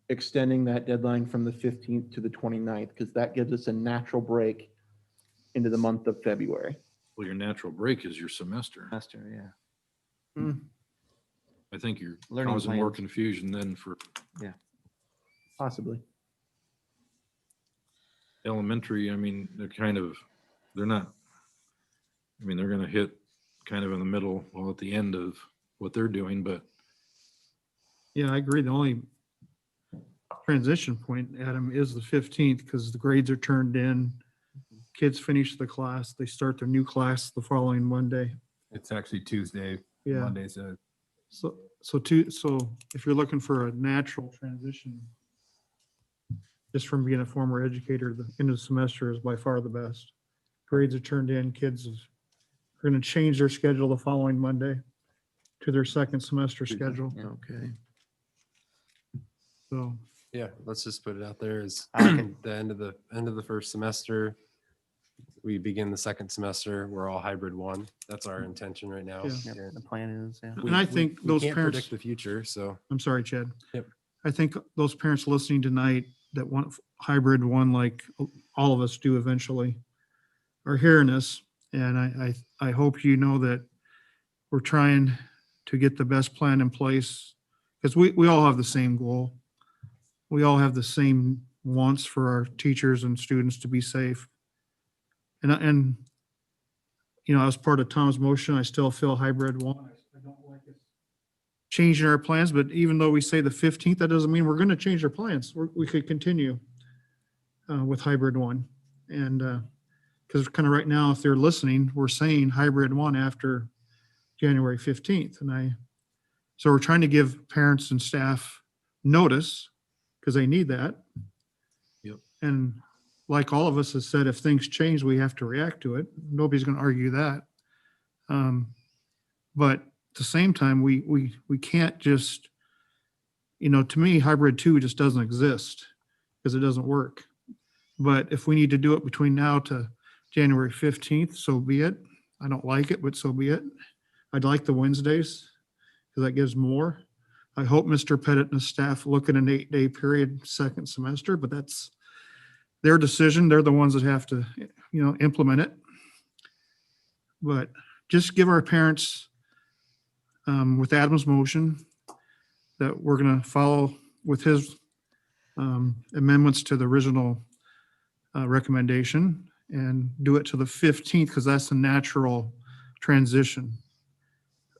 extending that deadline from the 15th to the 29th? Because that gives us a natural break into the month of February. well, your natural break is your semester. Semester, yeah. I think you're Learning causing more plans. confusion than for Possibly. elementary. I mean, they're not, I mean, they're going to hit kind of in the middle, well, at the end of what they're doing, but Yeah, I agree. The only transition point, Adam, is the 15th because the grades are turned in. Kids finish the class. They start their new class the following Monday. It's actually Tuesday. Yeah. Monday's a So if you're looking for a natural transition, just from being a former educator, the end of the semester is by far the best. Grades are turned in, kids are going to change their schedule the following Monday to their second semester schedule. Yeah. Okay. So, Yeah, let's just put it out there as I can- the end of the first semester. We begin the second semester. We're all hybrid 1. That's our intention right now. Yeah. Yeah, the plan is, yeah. and I think We those can't parents, predict the future, so I'm sorry, Chad. Yep. I think those parents listening tonight that want hybrid 1, like all of us do eventually, are hearing us. And I hope you know that we're trying to get the best plan in place because we all have the same goal. We all have the same wants for our teachers and students to be safe. And you know, as part of Tom's motion, I still feel hybrid 1. I don't like it changing our plans, but even though we say the 15th, that doesn't mean we're going to change our plans. We could continue with hybrid 1. And because kind of right now, if they're listening, we're saying hybrid 1 after January 15th. So we're trying to give parents and staff notice because they need that. Yep. And like all of us has said, if things change, we have to react to it. Nobody's going to argue that. But at the same time, we can't just, you know, to me, hybrid 2 just doesn't exist because it doesn't work. But if we need to do it between now to January 15th, so be it. I don't like it, but so be it. I'd like the Wednesdays because that gives more. I hope Mr. Pettit and his staff look at an 8-day period second semester, but that's their decision. They're the ones that have to, you know, implement it. But just give our parents, with Adam's motion, that we're going to follow with his amendments to the original recommendation and do it to the 15th because that's a natural transition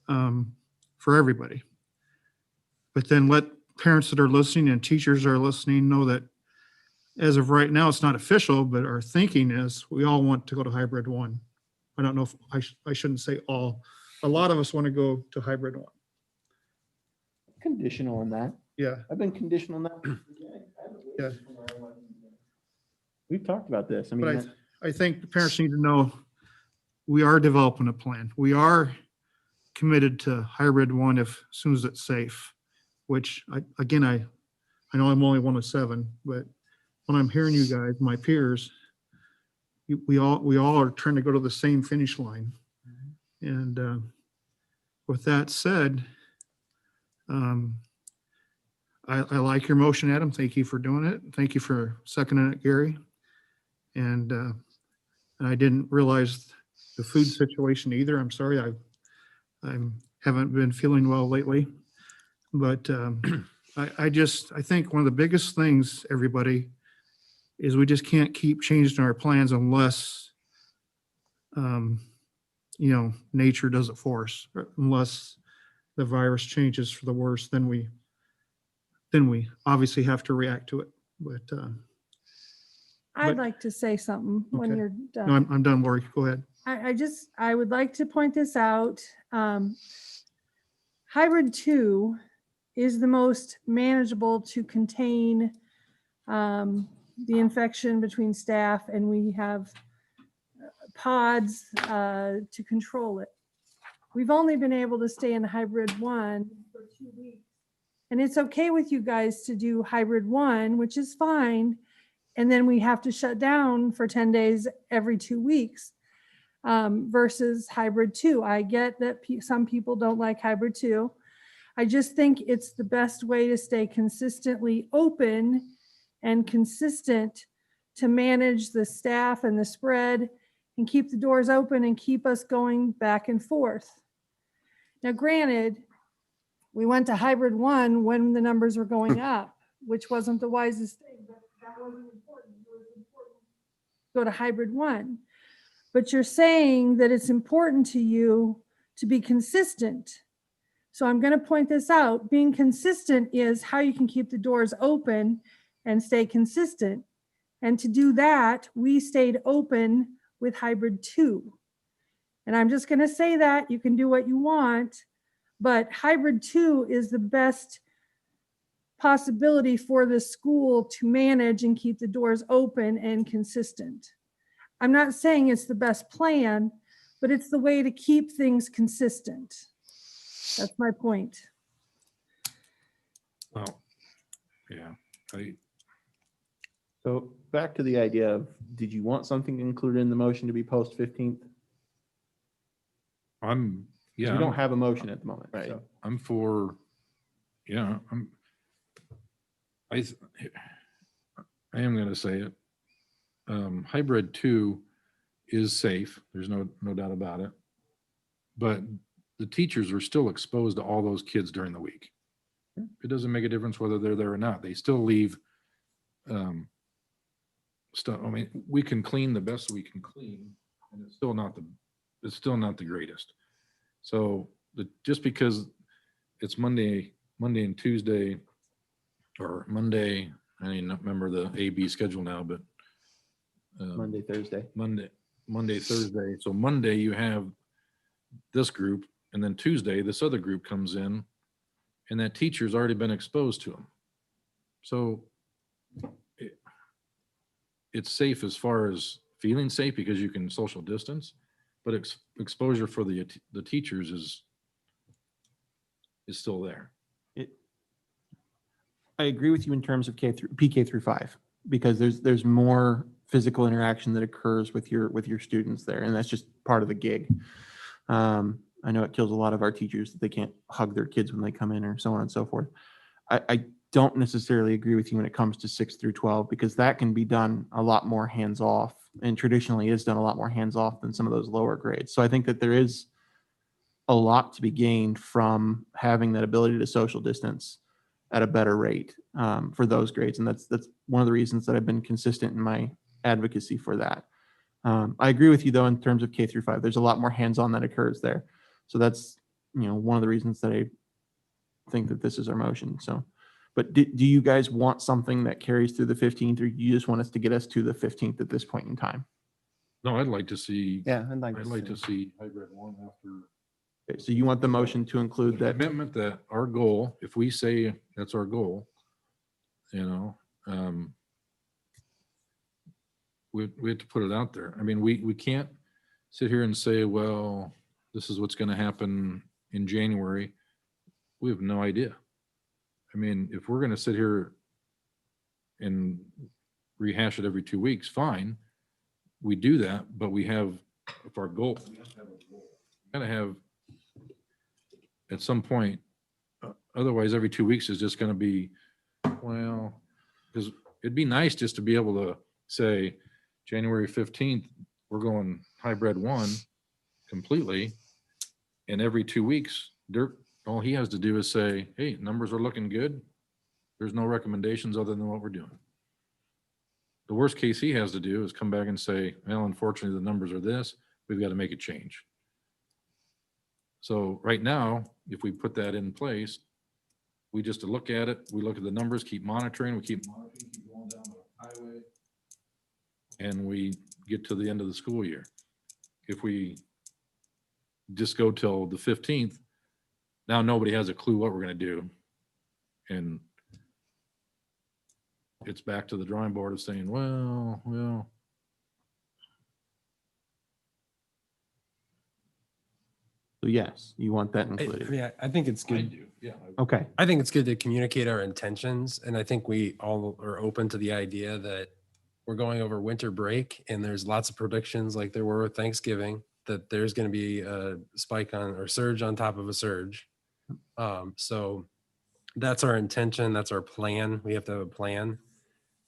for everybody. But then let parents that are listening and teachers that are listening know that as of right now, it's not official, but our thinking is we all want to go to hybrid 1. I don't know if I shouldn't say all. A lot of us want to go to hybrid 1. Conditional on that. Yeah. I've been conditional on that. Yeah. We've talked about this. I mean, But I think the parents need to know we are developing a plan. We are committed to hybrid 1 as soon as it's safe, which I know I'm only one of 7, but when I'm hearing you guys, my peers, we all are trying to go to the same finish line. And with that said, I like your motion, Adam. Thank you for doing it. Thank you for seconding it, Gary. And I didn't realize the food situation either. I'm sorry. I haven't been feeling well lately, but I think one of the biggest things, everybody, is we just can't keep changing our plans unless nature does it for us, unless the virus changes for the worse, then we obviously have to react to it. But I'd like to say something when Okay. you're no, done. I'm done, Lori. Go ahead. I would like to point this out. Hybrid 2 is the most manageable to contain the infection between staff, and we have pods to control it. We've only been able to stay in hybrid 1 for 2 weeks. And it's okay with you guys to do hybrid 1, which is fine. And then we have to shut down for 10 days every 2 weeks versus hybrid 2. I get that some people don't like hybrid 2. I just think it's the best way to stay consistently open and consistent to manage the staff and the spread and keep the doors open and keep us going back and forth. Now, granted, we went to hybrid 1 when the numbers were going up, which wasn't the wisest thing, but that wasn't important. It was important to go to hybrid 1. But you're saying that it's important to you to be consistent. So I'm going to point this out. Being consistent is how you can keep the doors open and stay consistent. And to do that, we stayed open with hybrid 2. And I'm just going to say that you can do what you want, but hybrid 2 is the best possibility for the school to manage and keep the doors open and consistent. I'm not saying it's the best plan, but it's the way to keep things consistent. That's my point. Well, yeah, So back to the idea of, did you want something included in the motion to be post 15th? We don't have a motion at the moment. Right. So I'm for, yeah, I am going to say it. Hybrid 2 is safe. There's no doubt about it. But the teachers are still exposed to all those kids during the week. It doesn't make a difference whether they're there or not. They still leave stuff. I mean, we can clean the best we can clean, and it's still not the greatest. So just because it's Monday and Tuesday, or Monday, I don't even remember the A/B schedule now, but Monday, Thursday. Monday, Thursday. So Monday you have this group, and then Tuesday this other group comes in, and that teacher's already been exposed to them. So it's safe as far as feeling safe because you can social distance, but exposure for the teachers is still there. I agree with you in terms of PK through 5, because there's more physical interaction that occurs with your students there, and that's just part of the gig. I know it kills a lot of our teachers that they can't hug their kids when they come in, or so on and so forth. I don't necessarily agree with you when it comes to 6 through 12, because that can be done a lot more hands off, and traditionally is done a lot more hands off than some of those lower grades. So I think that there is a lot to be gained from having that ability to social distance at a better rate for those grades. And that's one of the reasons that I've been consistent in my advocacy for that. I agree with you though, in terms of K through 5, there's a lot more hands-on that occurs there. So that's, one of the reasons that I think that this is our motion. So, but do you guys want something that carries through the 15th, or you just want us to get us to the 15th at this point in time? No, I'd like to see. Yeah, I'd like to see hybrid 1 after. Okay, so you want the motion to include The that? commitment that our goal, if we say that's our goal, we have to put it out there. I mean, we can't sit here and say, well, this is what's going to happen in January. We have no idea. I mean, if we're going to sit here and rehash it every 2 weeks, fine. We do that, but we have, if our goal, we got to have at some point, otherwise every 2 weeks is just going to be, well, because it'd be nice just to be able to say January 15th, we're going hybrid 1 completely. And every 2 weeks, all he has to do is say, hey, numbers are looking good. There's no recommendations other than what we're doing. The worst case he has to do is come back and say, well, unfortunately, the numbers are this. we've got to make a change. So right now, if we put that in place, we just look at it, we look at the numbers, keep monitoring, keep going down the highway, and we get to the end of the school year. If we just go till the 15th, now nobody has a clue what we're going to do. And it's back to the drawing board of saying, well, So yes, you want that included. Yeah, I think it's I good. do, yeah. Okay. I think it's good to communicate our intentions. And I think we all are open to the idea that we're going over winter break and there's lots of predictions like there were with Thanksgiving that there's going to be a spike on or surge on top of a surge. So that's our intention. That's our plan. We have to have a plan.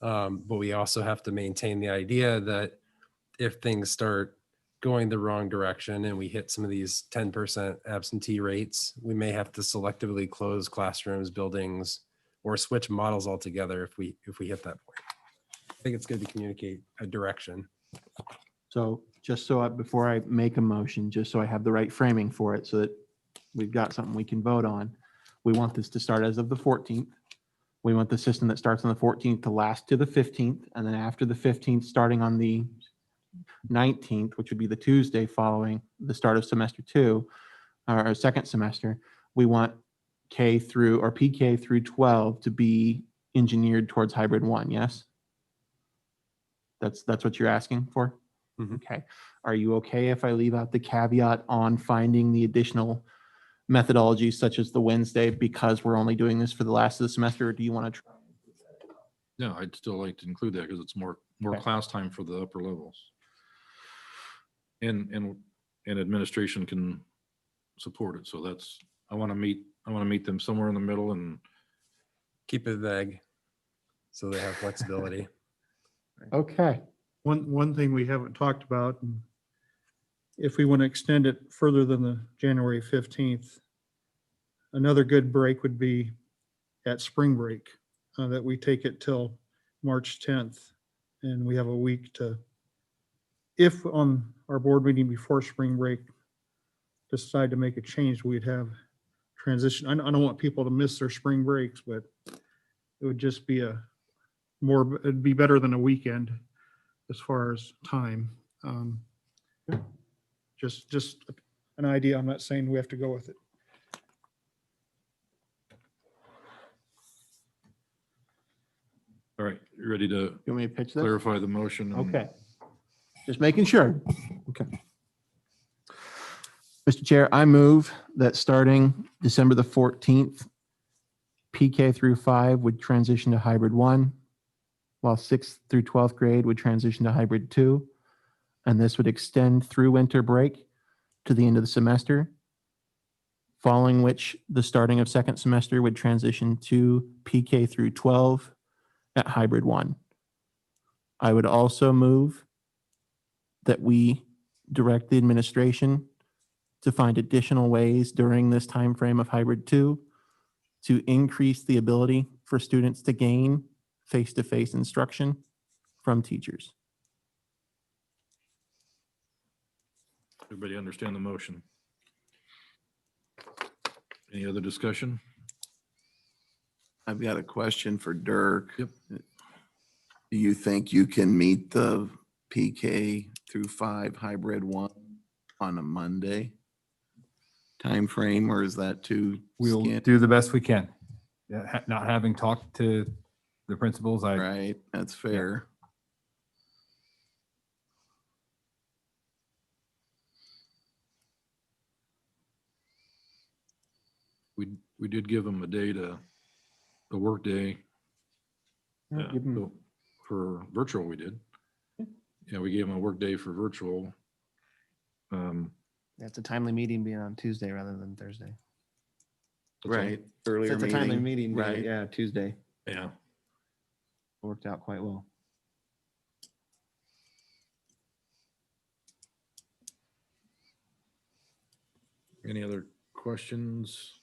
But we also have to maintain the idea that if things start going the wrong direction and we hit some of these 10% absentee rates, we may have to selectively close classrooms, buildings, or switch models altogether if we hit that point. I think it's good to communicate a direction. So just so before I make a motion, just so I have the right framing for it, so that we've got something we can vote on. We want this to start as of the 14th. We want the system that starts on the 14th to last to the 15th. And then after the 15th, starting on the 19th, which would be the Tuesday following the start of semester 2, or second semester, we want K through or PK through 12 to be engineered towards hybrid 1. Yes? That's what you're asking for? Mhm. Okay. Are you okay if I leave out the caveat on finding the additional methodologies such as the Wednesday because we're only doing this for the last of the semester, or do you want to try? Yeah, I'd still like to include that because it's more Okay. class time for the upper levels. And administration can support it. So that's, I want to meet them somewhere in the middle and Keep it vague so they have flexibility. Okay. One thing we haven't talked about, and if we want to extend it further than the January 15th, another good break would be at spring break, that we take it till March 10th. And we have a week to, if on our board meeting before spring break, decide to make a change, we'd have transition. I don't want people to miss their spring breaks, but it would just be it'd be better than a weekend as far as time. Just an idea. I'm not saying we have to go with it. all right, you ready to You want me to pitch this? clarify the motion? Okay. Just making sure. Okay. Mr. Chair, I move that starting December the 14th, PK through 5 would transition to hybrid 1, while 6th through 12th grade would transition to hybrid 2. And this would extend through winter break to the end of the semester, following which the starting of second semester would transition to PK through 12 at hybrid 1. I would also move that we direct the administration to find additional ways during this time frame of hybrid 2 to increase the ability for students to gain face-to-face instruction from teachers. Everybody understand the motion? Any other discussion? I've got a question for Dirk. Yep. Do you think you can meet the PK through 5 hybrid 1 on a Monday time frame, or is that too We'll scant? do the best we can. Yeah, not having talked to the principals, Right, that's fair. We did give them a day a work day. Give 'em- So for virtual, we did. Yeah, we gave them a work day for virtual. It's a timely meeting being on Tuesday rather than Thursday. Right, So earlier it's a timely meeting. meeting, Right. yeah, Tuesday. Yeah. Worked out quite well. Any other questions?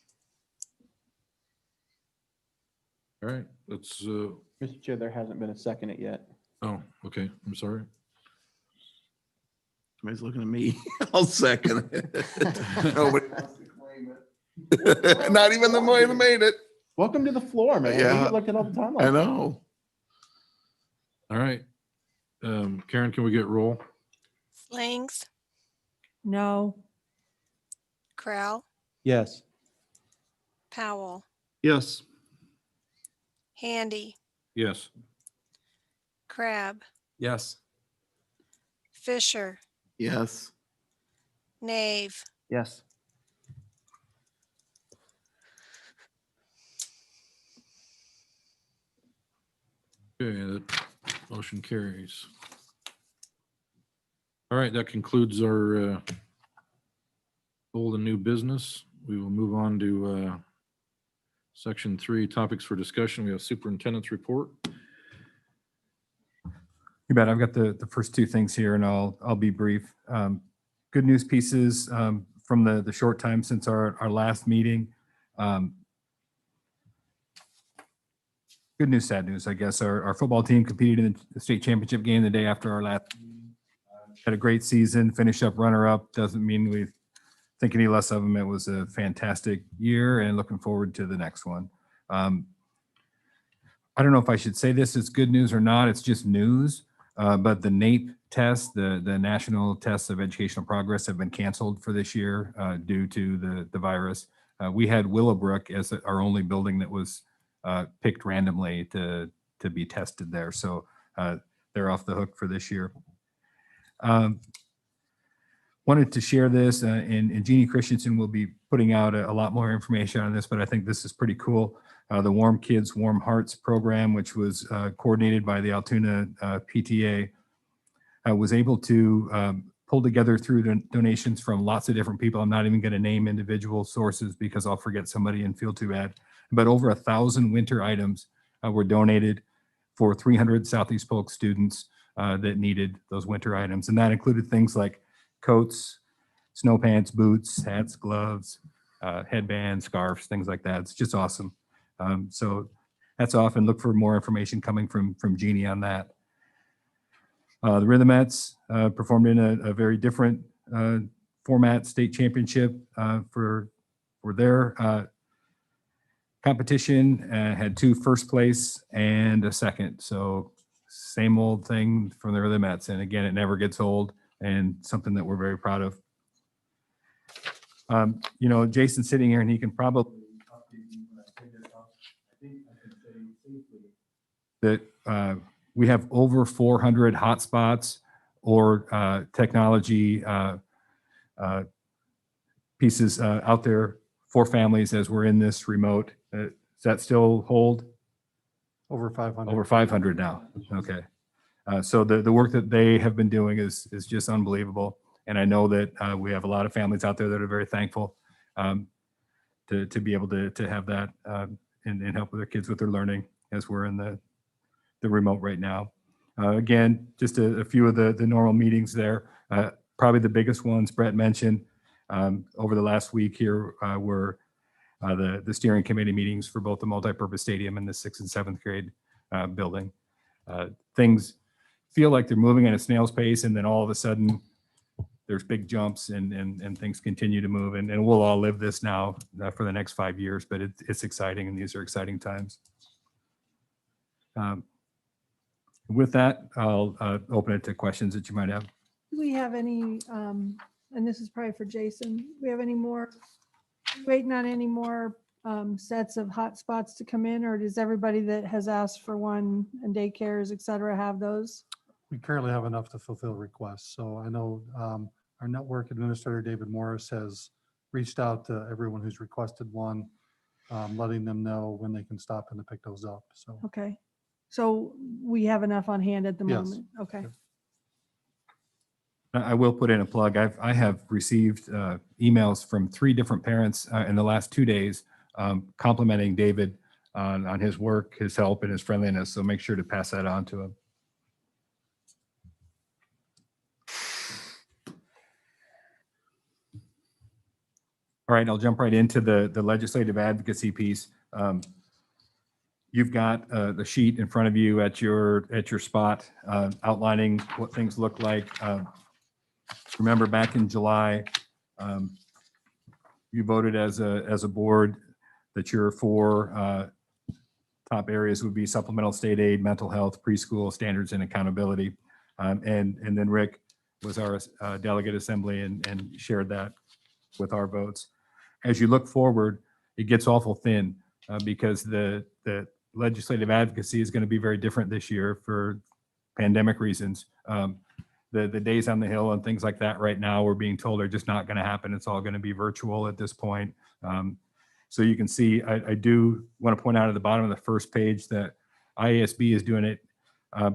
All right, let's, Mr. Chair, there hasn't been a second it yet. oh, okay, I'm sorry. Somebody's looking at me. I'll second it. Nobody wants to claim it. Not even the one that made it. Welcome to the floor, man. Yeah. We get looked at all the time. I know. All right. Karen, can we get roll? Slings, No. Crowell, Yes. Powell, Yes. Handy, Yes. Crab, Yes. Fisher, Yes. Nave, Yes. Okay, that motion carries. All right, that concludes our old and new business. We will move on to section 3, topics for discussion. We have superintendent's report. You bet. I've got the first two things here, and I'll be brief. Good news pieces from the short time since our last meeting. Good news, sad news, I guess. Our football team competed in the state championship game the day after our last meeting. Had a great season, finished up runner-up. Doesn't mean we think any less of them. It was a fantastic year, and looking forward to the next one. I don't know if I should say this is good news or not. It's just news. But the NAEP tests, the National Tests of Educational Progress, have been canceled for this year due to the virus. We had Willowbrook as our only building that was picked randomly to be tested there. So they're off the hook for this year. Wanted to share this, and Jeannie Christensen will be putting out a lot more information on this, but I think this is pretty cool. The Warm Kids, Warm Hearts program, which was coordinated by the Altoona PTA, was able to pull together through donations from lots of different people. I'm not even going to name individual sources because I'll forget somebody and feel too bad. But over 1,000 winter items were donated for 300 Southeast Polk students that needed those winter items. And that included things like coats, snow pants, boots, hats, gloves, headbands, scarves, things like that. It's just awesome. So that's off, and look for more information coming from Jeannie on that. The Rhythmettes performed in a very different format state championship for their competition. Had 2 first place and a second. So same old thing from the Rhythmettes. And again, it never gets old, and something that we're very proud of. You know, Jason's sitting here, and he can probably update me when I pick it up. I think I can say safely that we have over 400 hotspots or technology pieces out there for families as we're in this remote. Does that still hold? Over 500. Over 500 now. Okay. So the work that they have been doing is just unbelievable. And I know that we have a lot of families out there that are very thankful to be able to have that and help with their kids with their learning as we're in the remote right now. Again, just a few of the normal meetings there. Probably the biggest ones Brett mentioned over the last week here were the steering committee meetings for both the multipurpose stadium and the 6th and 7th grade building. Things feel like they're moving at a snail's pace, and then all of a sudden there's big jumps and things continue to move, and we'll all live this now for the next 5 years, but it's exciting, and these are exciting times. With that, I'll open it to questions that you might have. Do we have any, and this is probably for Jason, do we have any more, waiting on any more sets of hotspots to come in, or does everybody that has asked for one and daycares, et cetera, have those? We currently have enough to fulfill requests. So I know our network administrator, David Morris, has reached out to everyone who's requested one, letting them know when they can stop in to pick those up. So Okay. So we have enough on hand at the Yes. moment? Okay. I will put in a plug. I have received emails from 3 different parents in the last 2 days complimenting David on his work, his help, and his friendliness. So make sure to pass that on to him. All right, I'll jump right into the legislative advocacy piece. You've got the sheet in front of you at your spot outlining what things look like. Remember back in July, you voted as a board that your four top areas would be supplemental state aid, mental health, preschool, standards and accountability. And then Rick was our delegate assembly and shared that with our votes. As you look forward, it gets awful thin because the legislative advocacy is going to be very different this year for pandemic reasons. The days on the Hill and things like that right now, we're being told are just not going to happen. It's all going to be virtual at this point. So you can see, I do want to point out at the bottom of the first page that IASB is doing it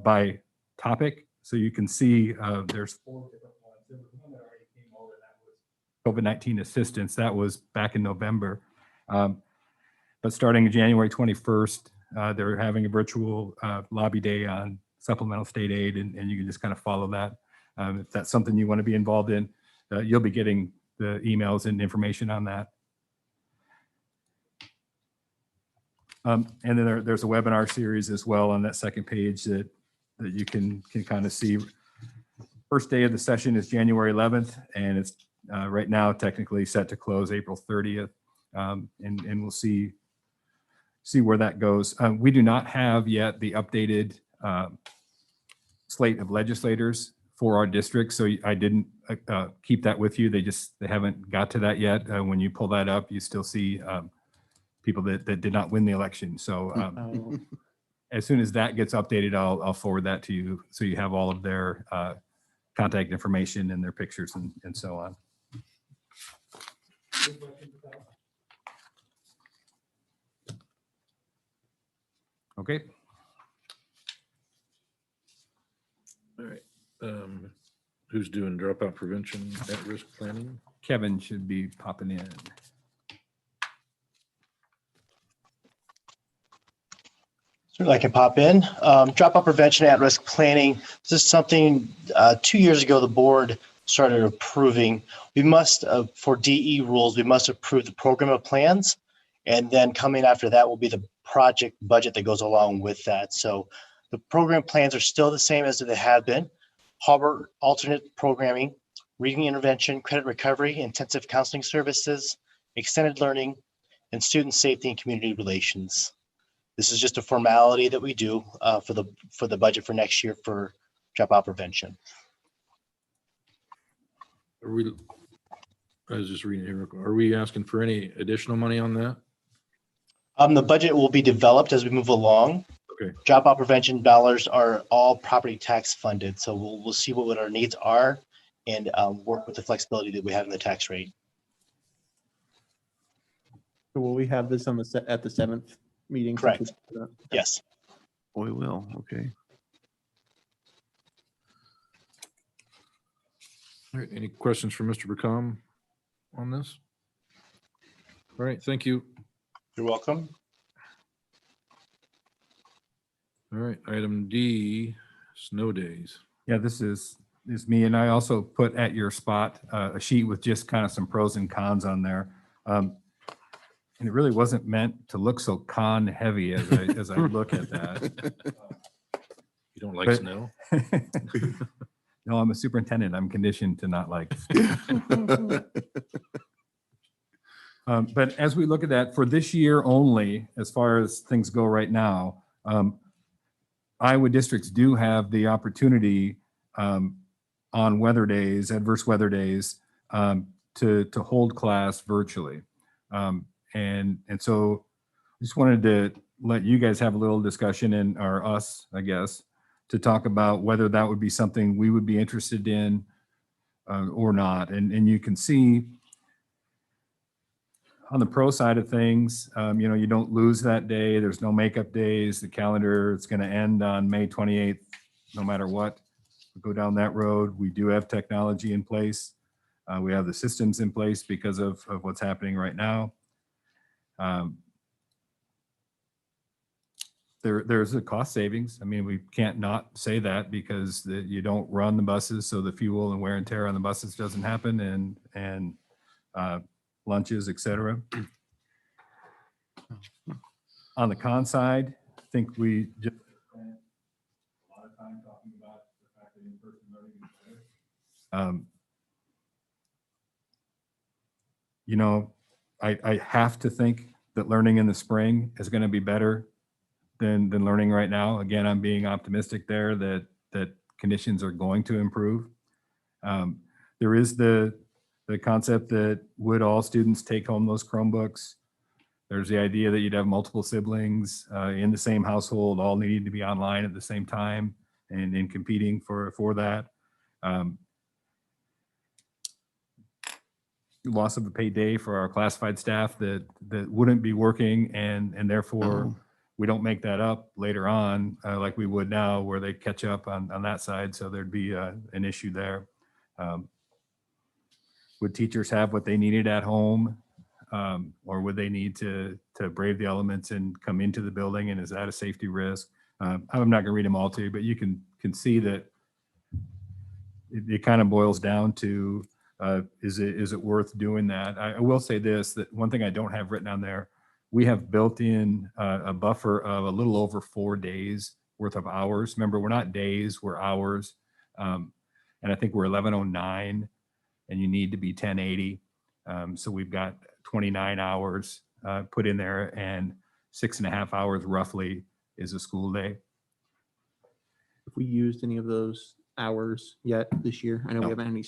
by topic. So you can see there's 4 different ones. There was one that already came over, that was COVID-19 assistance. That was back in November. But starting January 21st, they're having a virtual lobby day on supplemental state aid, and you can just kind of follow that. If that's something you want to be involved in, you'll be getting the emails and information on that. And then there's a webinar series as well on that second page that you can kind of see. First day of the session is January 11th, and it's right now technically set to close April 30th. And we'll see where that goes. We do not have yet the updated slate of legislators for our district, so I didn't keep that with you. They haven't got to that yet. When you pull that up, you still see people that did not win the election. So as soon as that gets updated, I'll forward that to you so you have all of their contact information and their pictures and so on. Okay. All right. Who's doing dropout prevention at risk planning? Kevin should be popping in. Certainly I can pop in. Dropout prevention at risk planning. This is something 2 years ago the board started approving. We must, for DE rules, we must approve the program of plans. And then coming after that will be the project budget that goes along with that. So the program plans are still the same as they have been. Harbor alternate programming, reading intervention, credit recovery, intensive counseling services, extended learning, and student safety and community relations. This is just a formality that we do for the budget for next year for dropout prevention. I was just reading here. Are we asking for any additional money on that? The budget will be developed as we move along. Okay. Dropout prevention dollars are all property tax funded. So we'll see what our needs are and work with the flexibility that we have in the tax rate. So will we have this on at the 7th meeting? Correct. Yes. We will, okay. All right. Any questions for Mr. Bacom on this? All right. Thank you. You're welcome. All right. Item D, snow days. Yeah, this is me, and I also put at your spot a sheet with just kind of some pros and cons on there. And it really wasn't meant to look so con heavy as I look at that. You don't like But- snow? No, I'm a superintendent. I'm conditioned to not like. But as we look at that for this year only, as far as things go right now, Iowa districts do have the opportunity on weather days, adverse weather days, to hold class virtually. And so I just wanted to let you guys have a little discussion or us, I guess, to talk about whether that would be something we would be interested in or not. And you can see on the pro side of things, you don't lose that day. There's no makeup days. The calendar, it's going to end on May 28th, no matter what. We go down that road. We do have technology in place. We have the systems in place because of what's happening right now. There's a cost savings. I mean, we can't not say that because you don't run the buses, so the fuel and wear and tear on the buses doesn't happen, and lunches, et cetera. On the con side, I think we just spent a lot of time talking about the fact that in-person learning is better. I have to think that learning in the spring is going to be better than learning right now. Again, I'm being optimistic there that conditions are going to improve. There is the concept that would all students take home those Chromebooks? There's the idea that you'd have multiple siblings in the same household, all needing to be online at the same time and in competing for that. Loss of a paid day for our classified staff that wouldn't be working, and therefore we don't make that up later on like we would now, where they catch up on that side. So there'd be an issue there. Would teachers have what they needed at home, or would they need to brave the elements and come into the building? And is that a safety risk? I'm not going to read them all to you, but you can see that it kind of boils down to is it worth doing that? I will say this, that one thing I don't have written on there, we have built in a buffer of a little over 4 days worth of hours. Remember, we're not days, we're hours. And I think we're 1109 and you need to be 1080. So we've got 29 hours put in there, and 6.5 hours roughly is a school day. If we used any of those hours yet this year, I know No. we haven't had any.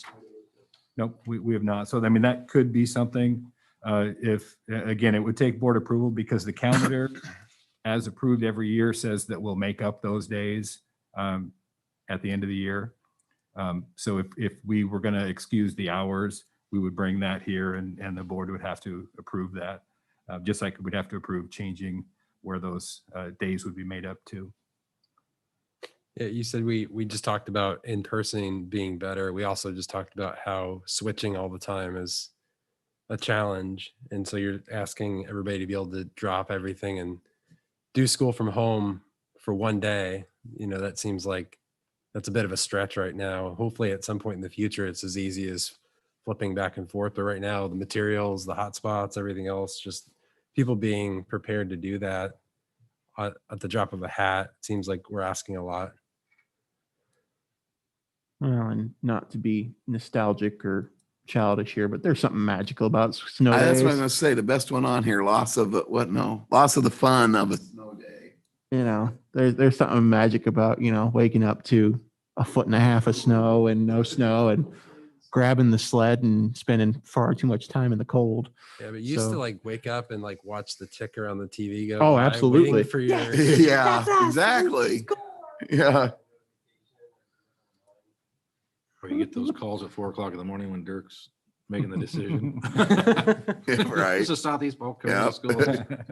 Nope, we have not. So, I mean, that could be something. If, again, it would take board approval, because the calendar as approved every year says that we'll make up those days at the end of the year. So if we were going to excuse the hours, we would bring that here, and the board would have to approve that. Just like we'd have to approve changing where those days would be made up to. Yeah, you said we just talked about in person being better. We also just talked about how switching all the time is a challenge. And so you're asking everybody to be able to drop everything and do school from home for one day. That seems like that's a bit of a stretch right now. Hopefully at some point in the future, it's as easy as flipping back and forth. But right now, the materials, the hotspots, everything else, just people being prepared to do that at the drop of a hat, it seems like we're asking a lot. Well, and not to be nostalgic or childish here, but there's something magical about snow days. That's what I'm gonna say. The best one on here, loss of the fun of a snow day. There's something magic about, waking up to 1.5 feet of snow and no snow, and grabbing the sled and spending far too much time in the cold. Yeah, but you used So- to like wake up and like watch the ticker on the TV go. Oh, by, absolutely. waiting for your, Yeah, exactly. Yeah. Or you get those calls at 4 o'clock in the morning when Dirk's making the decision. Yeah, right. This is Southeast Polk coming to Yep. school.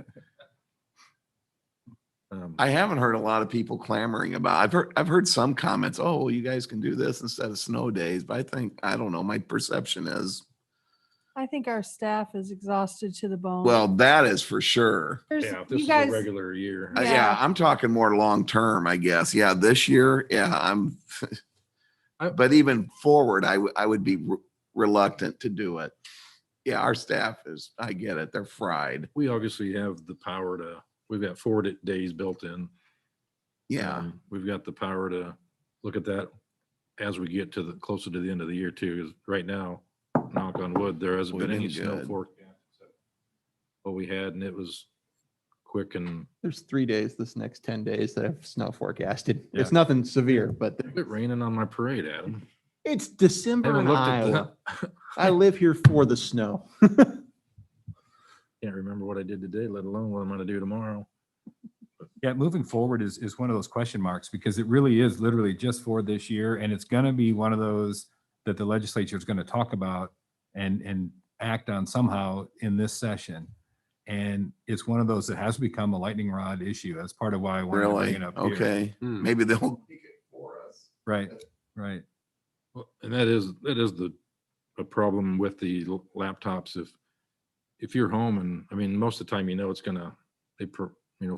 I haven't heard a lot of people clamoring about. I've heard some comments. Oh, well, you guys can do this instead of snow days. But I don't know. My perception is, I think our staff is exhausted to the bone. well, that is for sure. Yeah, if this You is guys, a regular year. Yeah. Yeah, I'm talking more long term, I guess. Yeah, this year, yeah, but even forward, I would be reluctant to do it. Yeah, our staff is, I get it. They're fried. We obviously have the power we've got 4 days built in. Yeah. We've got the power to look at that as we get closer to the end of the year too. 'Cause right now, knock on wood, there hasn't We've been any been snow good. forecast. What we had, and it was quick and There's 3 days this next 10 days that have snow forecasted. Yeah. It's nothing severe, but a bit raining on my parade, Adam. it's December Haven't in looked at Iowa. the, I live here for the snow. can't remember what I did today, let alone what I'm gonna do tomorrow. Yeah, moving forward is one of those question marks, because it really is literally just for this year. And it's going to be one of those that the legislature is going to talk about and act on somehow in this session. And it's one of those that has become a lightning rod issue. That's part of why I wanted to bring Really? it up here. Okay. Hmm. Maybe they'll make it for us. Right, right. Well, and that is a problem with the laptops. If you're home, and I mean, most of the time, it's gonna,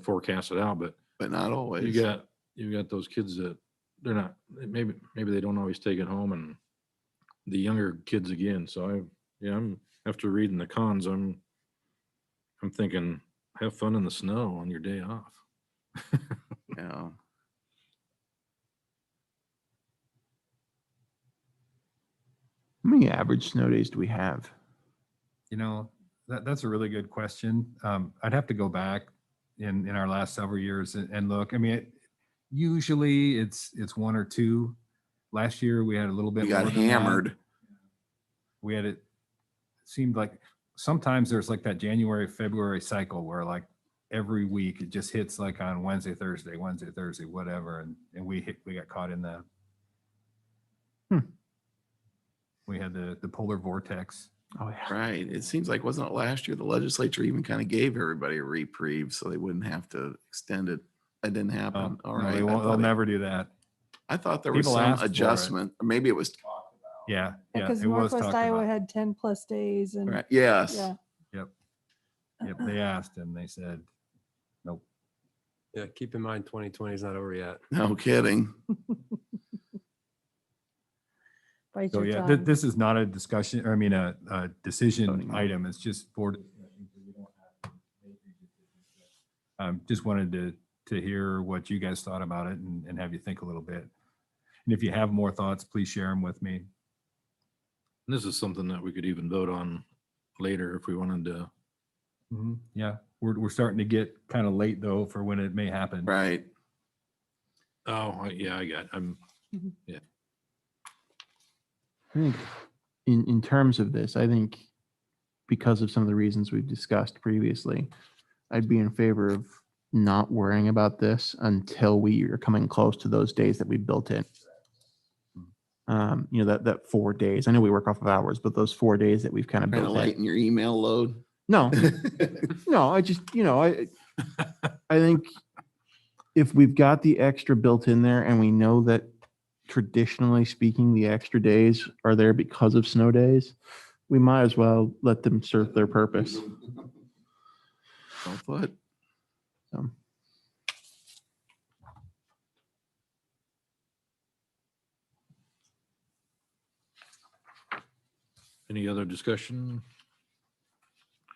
forecast it out, but But not always. you got those kids that they're not, maybe they don't always take it home, and the younger kids again. So I'm after reading the cons, I'm thinking, have fun in the snow on your day off. Yeah. How many average snow days do we have? You know, that's a really good question. I'd have to go back in our last several years and look. I mean, usually it's one or two. Last year we had a little bit We more got than that. hammered. We had it seemed like sometimes there's like that January, February cycle where like every week it just hits like on Wednesday, Thursday, whatever. And we got caught in that. We had the polar vortex. Oh, yeah. Right. It seems like, wasn't it last year, the legislature even kind of gave everybody a reprieve so they wouldn't have to extend it. That didn't happen. All No, right. they won't, they'll never do that. I thought there was People some asked for it. adjustment. Or maybe it was talked Yeah. Yeah. Because It was Northwest talked Iowa about. had 10+ days and. about. Right. Yes. Yeah. Yep. They asked and they said, nope. Yeah, keep in mind, 2020 is not over yet. No kidding. Bite So your yeah, tongue. this is not a discussion, or I mean, a decision Voting. item. It's just for discussion. So we don't have to make these decisions. Just wanted to hear what you guys thought about it and have you think a little bit. And if you have more thoughts, please share them with me. This is something that we could even vote on later if we wanted to. Yeah, we're starting to get kind of late though for when it may happen. Right. Oh, yeah, I'm, I think in terms of this, I think because of some of the reasons we've discussed previously, I'd be in favor of not worrying about this until we are coming close to those days that we built in. You know, that 4 days. I know we work off of hours, but those 4 days that we've kind of Kind of built in. lighten your email load. No, no, I just, you know, I think if we've got the extra built in there and we know that traditionally speaking, the extra days are there because of snow days, we might as well let them serve their purpose. Well put. So, any other discussion?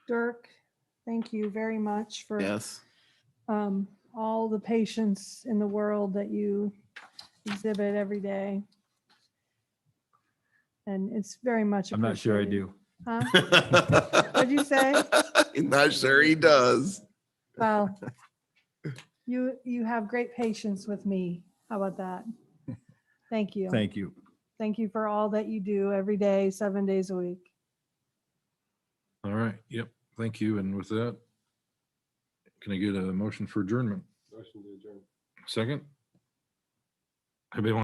Dirk, thank you very much for Yes. all the patience in the world that you exhibit every day. And it's very much I'm not sure I appreciated. do. Huh? What'd you say? I'm not sure he does. Well, you have great patience with me. How about that? Thank you. Thank you. Thank you for all that you do every day, 7 days a week. All right. Yep. Thank you. And with that, can I get a motion for adjournment? Second? Anybody want